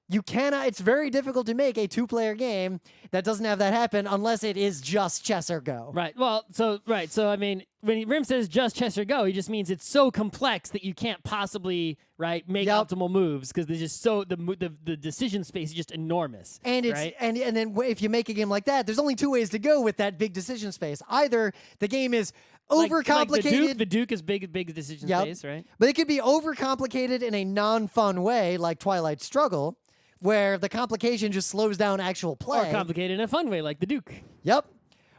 You cannot, it's very difficult to make a two-player game that doesn't have that happen unless it is just chess or go. Right. Well, so I mean, when Rim says just chess or go, he just means it's so complex that you can't possibly, make optimal moves because there's just the decision space is just enormous. And it's and then if you make a game like that, there's only 2 ways to go with that big decision space. Either the game is overcomplicated. Like the Duke is big decision space, right? But it could be overcomplicated in a non-fun way, like Twilight Struggle, where the complication just slows down actual play. Or complicated in a fun way, like the Duke. Yep.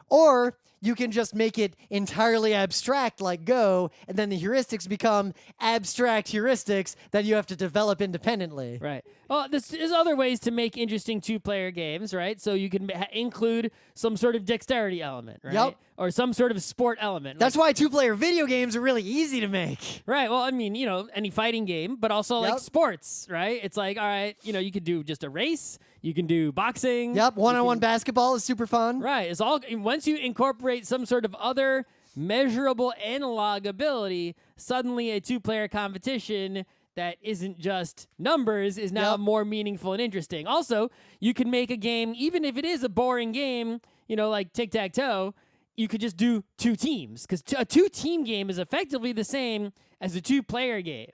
Or you can just make it entirely abstract like Go, and then the heuristics become abstract heuristics that you have to develop independently. Right. Well, there's other ways to make interesting two-player games, right? So you can include some sort of dexterity element, right? Yep. Or some sort of sport element. That's why two-player video games are really easy to make. Right. Well, I mean, any fighting game, but also like sports, right? It's like, all right, you could do just a race. You can do boxing. Yep. One-on-one basketball is super fun. Right. It's all once you incorporate some sort of other measurable analog ability, suddenly a two-player competition that isn't just numbers is now more meaningful and interesting. Also, you can make a game, even if it is a boring game, like tic-tac-toe, you could just do 2 teams because a 2-team game is effectively the same as a 2-player game.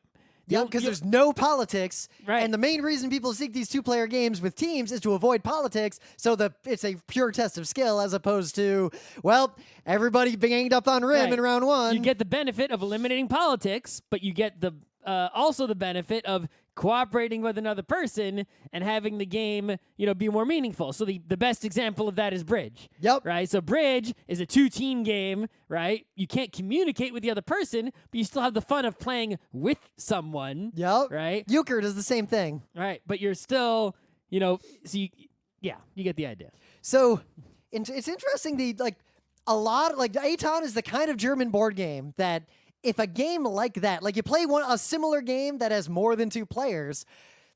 Yeah, because there's no politics. Right. And the main reason people seek these two-player games with teams is to avoid politics, so it's a pure test of skill as opposed to, everybody banged up on Rim in round 1. You get the benefit of eliminating politics, but you get the also the benefit of cooperating with another person and having the game, be more meaningful. So the best example of that is Bridge. Yep. Right? So Bridge is a 2-team game, right? You can't communicate with the other person, but you still have the fun of playing with someone. Yep. Right? Euchre does the same thing. Right. But you're still, so you get the idea. So it's interesting, Aton is the kind of German board game that if a game like that, like you play a similar game that has more than 2 players,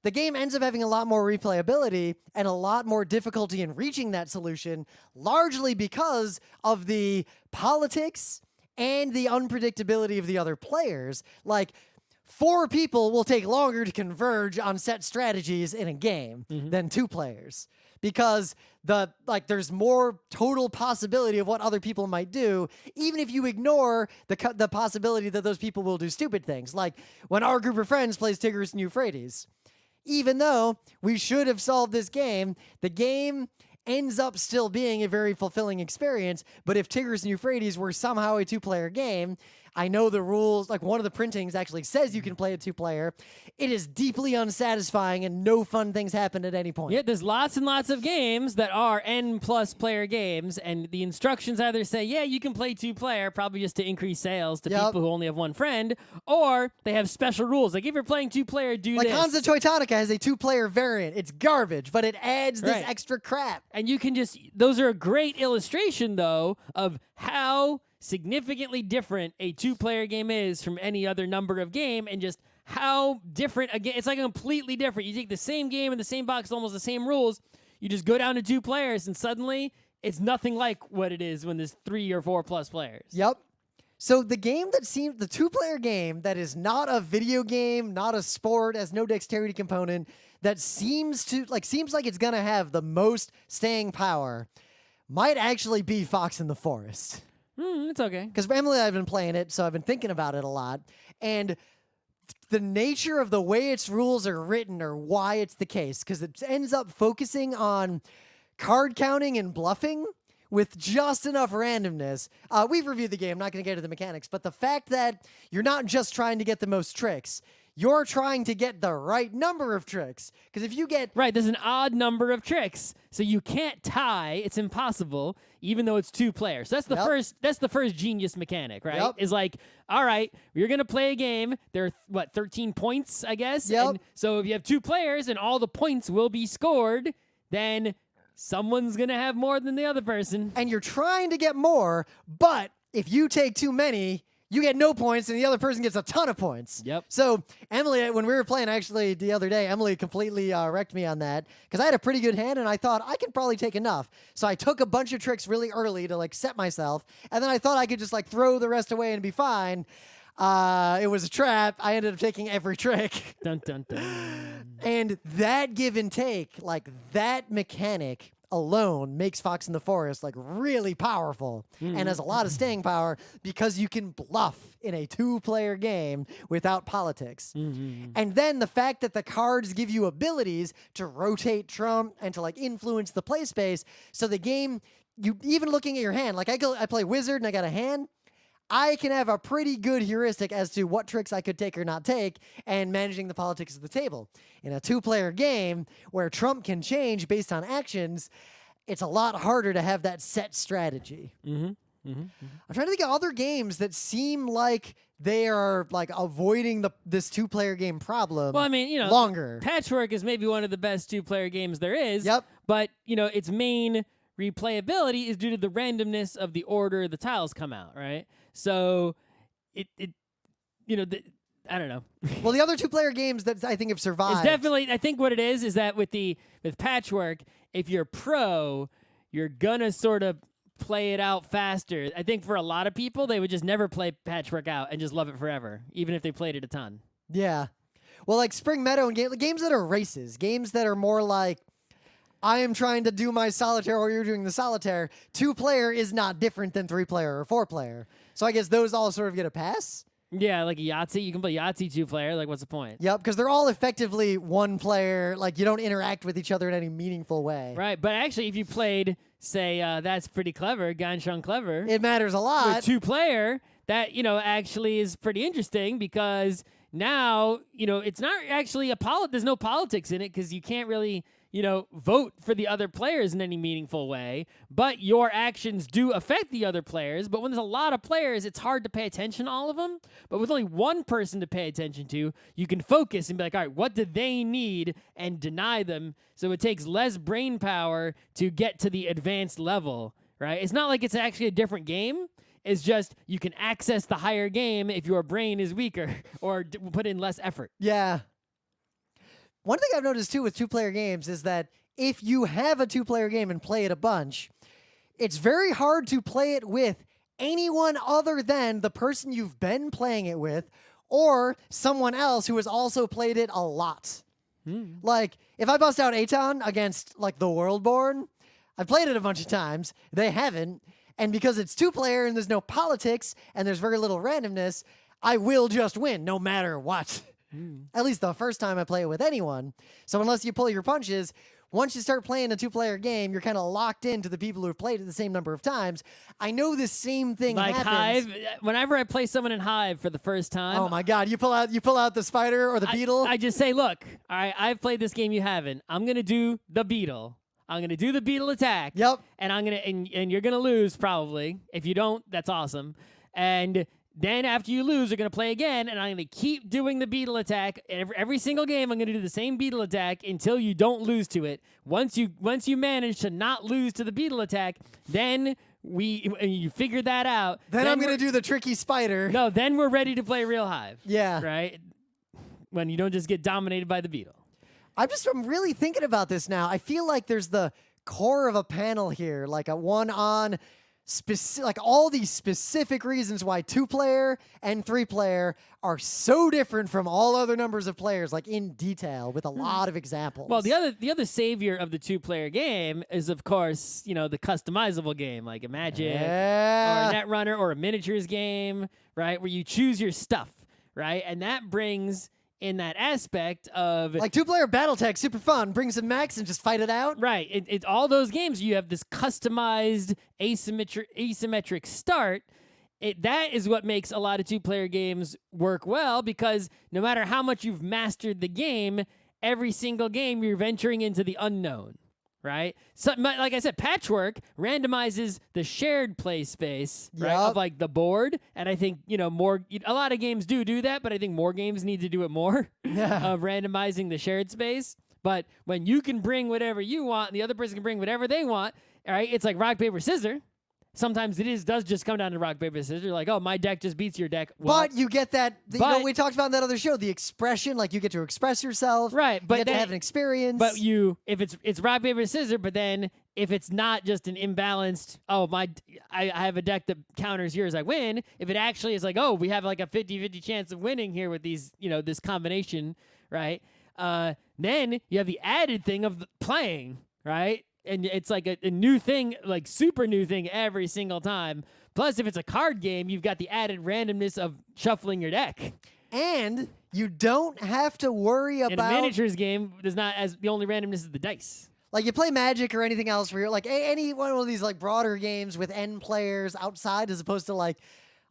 the game ends up having a lot more replayability and a lot more difficulty in reaching that solution, largely because of the politics and the unpredictability of the other players. Like, 4 people will take longer to converge on set strategies in a game than 2 players. Because there's more total possibility of what other people might do, even if you ignore the possibility that those people will do stupid things. Like when our group of friends plays Tigris and Euphrates. Even though we should have solved this game, the game ends up still being a very fulfilling experience. But if Tigris and Euphrates were somehow a 2-player game, I know the rules. Like one of the printings actually says you can play a 2-player. It is deeply unsatisfying and no fun things happen at any point. Yeah, there's lots and lots of games that are N+ player games, and the instructions either say, yeah, you can play 2-player, probably just to increase sales to people who only have one friend, or they have special rules. Like if you're playing 2-player, do like this. Hansa Toytonica has a 2-player variant. It's garbage, but it adds this extra crap. And you can just, those are a great illustration, though, of how significantly different a 2-player game is from any other number of game, and just how different, again, it's like completely different. You take the same game in the same box, almost the same rules, you just go down to 2 players, and suddenly it's nothing like what it is when there's 3 or 4+ players. Yep. So the game that seems, the 2-player game that is not a video game, not a sport, has no dexterity component, that seems like it's gonna have the most staying power, might actually be Fox in the Forest. It's okay. Because Emily and I have been playing it, so I've been thinking about it a lot. And the nature of the way its rules are written or why it's the case, because it ends up focusing on card counting and bluffing with just enough randomness. We've reviewed the game, not going to get into the mechanics, but the fact that you're not just trying to get the most tricks, you're trying to get the right number of tricks. Because if you get... Right, there's an odd number of tricks. So you can't tie. It's impossible, even though it's 2 players. So that's the first genius mechanic, right? Yep. Is like, all right, you're going to play a game. There are, 13 points, I guess? Yep. And so if you have 2 players and all the points will be scored, then someone's going to have more than the other person. And you're trying to get more, but if you take too many... you get no points, and the other person gets a ton of points. Yep. So, Emily, when we were playing, actually, the other day, Emily completely wrecked me on that, because I had a pretty good hand, and I thought, I can probably take enough. So I took a bunch of tricks really early to, set myself, and then I thought I could just, throw the rest away and be fine. It was a trap. I ended up taking every trick. Dun, dun, dun. And that give and take, that mechanic alone makes Fox in the Forest really powerful and has a lot of staying power because you can bluff in a 2-player game without politics. And then the fact that the cards give you abilities to rotate trump and to influence the play space. So the game, you even looking at your hand, I play wizard and I got a hand. I can have a pretty good heuristic as to what tricks I could take or not take and managing the politics of the table. In a 2-player game where trump can change based on actions, it's a lot harder to have that set strategy. I'm trying to think of other games that seem like they are avoiding this 2-player game problem. Well, I mean, longer. Patchwork is maybe one of the best 2-player games there is. Yep. But, its main replayability is due to the randomness of the order the tiles come out, right? So I don't know. Well, the other 2-player games that I think have survived. It's definitely, I think what it is that with Patchwork, if you're pro, you're gonna sort of play it out faster. I think for a lot of people, they would just never play Patchwork out and just love it forever, even if they played it a ton. Yeah. Well, Spring Meadow and games that are races, games that are more I am trying to do my solitaire or you're doing the solitaire. 2-player is not different than 3-player or 4-player. So I guess those all sort of get a pass. Yeah, like a Yahtzee. You can play Yahtzee 2-player. What's the point? Yep, because they're all effectively 1-player. You don't interact with each other in any meaningful way. Right, but actually, if you played, say, That's Pretty Clever, Ganshon Clever. It matters a lot. With 2-player, that, actually is pretty interesting because now, it's not actually there's no politics in it because you can't really... vote for the other players in any meaningful way, but your actions do affect the other players. But when there's a lot of players, it's hard to pay attention to all of them. But with only one person to pay attention to, you can focus and be like, all right, what do they need and deny them? So it takes less brain power to get to the advanced level, right? It's not like it's actually a different game. It's just you can access the higher game if your brain is weaker or put in less effort. Yeah. One thing I've noticed, too, with 2-player games is that if you have a 2-player game and play it a bunch, it's very hard to play it with anyone other than the person you've been playing it with or someone else who has also played it a lot. If I bust out Aton against, the Worldborn, I've played it a bunch of times. They haven't. And because it's 2-player and there's no politics and there's very little randomness, I will just win no matter what. At least the first time I play it with anyone. So unless you pull your punches, once you start playing a 2-player game, you're kind of locked into the people who've played it the same number of times. I know the same thing Like happens. Hive, whenever I play someone in Hive for the first time, Oh my God! You pull out the spider or the beetle. I just say, look, all right, I've played this game, you haven't. I'm gonna do the beetle. I'm gonna do the beetle attack. Yep. And and you're gonna lose probably. If you don't, that's awesome. And then after you lose, you're gonna play again, and I'm gonna keep doing the beetle attack. Every single game, I'm gonna do the same beetle attack until you don't lose to it. Once you manage to not lose to the beetle attack, then you figure that out. Then I'm gonna do the tricky spider. No, then we're ready to play real Hive. Yeah. Right? When you don't just get dominated by the beetle. I'm really thinking about this now. I feel like there's the core of a panel here, like a one on like all these specific reasons why 2-player and 3-player are so different from all other numbers of players, like in detail with a lot of examples. Well, the other savior of the 2-player game is, of course, the customizable game, like a Magic or a Netrunner or a miniatures game, right, where you choose your stuff, right, and that brings in that aspect of like 2-player BattleTech, super fun. Bring some mechs and just fight it out. Right. It all those games you have this customized asymmetric start. That is what makes a lot of 2-player games work well, because no matter how much you've mastered the game, every single game you're venturing into the unknown. Right? So, like I said, Patchwork randomizes the shared play space, right, of like the board, and I think a lot of games do that, but I think more games need to do it more of randomizing the shared space. But when you can bring whatever you want, and the other person can bring whatever they want, all right, it's like rock paper scissors. Sometimes does just come down to rock, paper, scissors. Like, oh, my deck just beats your deck. Well, but you get that, we talked about in that other show, the expression, like you get to express yourself. Right. But you get to have an experience. But if it's rock, paper, scissors, but then if it's not just an imbalanced, I have a deck that counters yours, I win. If it actually is like, oh, we have like a 50-50 chance of winning here with these, this combination, right? Then you have the added thing of playing, right? And it's like a new thing, like super new thing every single time. Plus, if it's a card game, you've got the added randomness of shuffling your deck. And you don't have to worry about... In a miniatures game, the only randomness is the dice. Like you play Magic or anything else where you're like any one of these like broader games with N players outside as opposed to like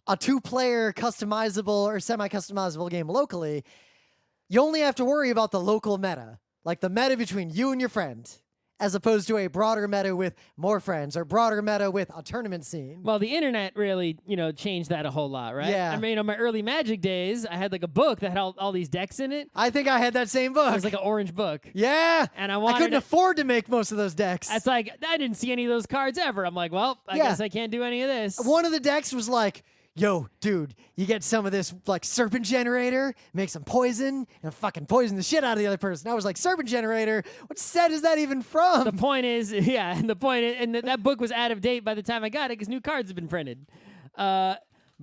a 2-player customizable or semi-customizable game locally, you only have to worry about the local meta. Like the meta between you and your friend, as opposed to a broader meta with more friends or broader meta with a tournament scene. Well, the internet really, changed that a whole lot, right? Yeah. I mean, on my early Magic days, I had like a book that had all these decks in it. I think I had that same book. It was like an orange book. Yeah. And I couldn't afford to make most of those decks. It's like, I didn't see any of those cards ever. I'm like, well, I guess I can't do any of this. One of the decks was like, yo, dude, you get some of this like serpent generator, make some poison, and fucking poison the shit out of the other person. I was like, serpent generator? What set is that even from? The point is, that book was out of date by the time I got it because new cards have been printed. But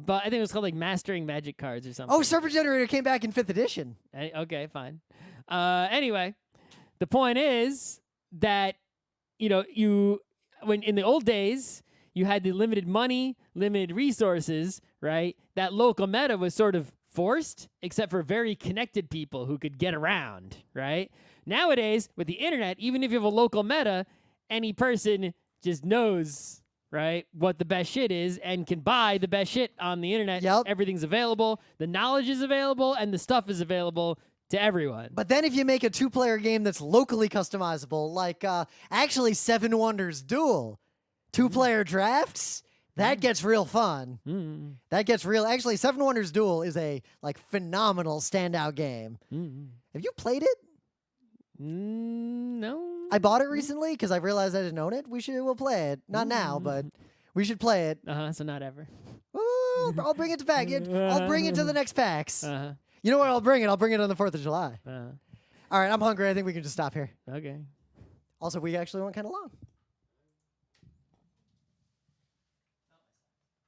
I think it was called like Mastering Magic Cards or something. Oh, serpent generator came back in 5th edition. Okay, fine. Anyway, the point is that, when in the old days, you had the limited money, limited resources, right? That local meta was sort of forced, except for very connected people who could get around, right? Nowadays, with the internet, even if you have a local meta, any person just knows, right, what the best shit is and can buy the best shit on the internet. Yep. Everything's available. The knowledge is available, and the stuff is available to everyone. But then if you make a 2-player game that's locally customizable, like actually 7 Wonders Duel, 2-player drafts, that gets real fun. That gets real. Actually, 7 Wonders Duel is a like phenomenal standout game. Have you played it? No. I bought it recently because I realized I didn't own it. We'll play it. Not now, but we should play it. So not ever. Ooh, I'll bring it to PAX. I'll bring it to the next PAX. You know what? I'll bring it on the 4th of July. All right, I'm hungry. I think we can just stop here. Okay. Also, we actually went kind of long.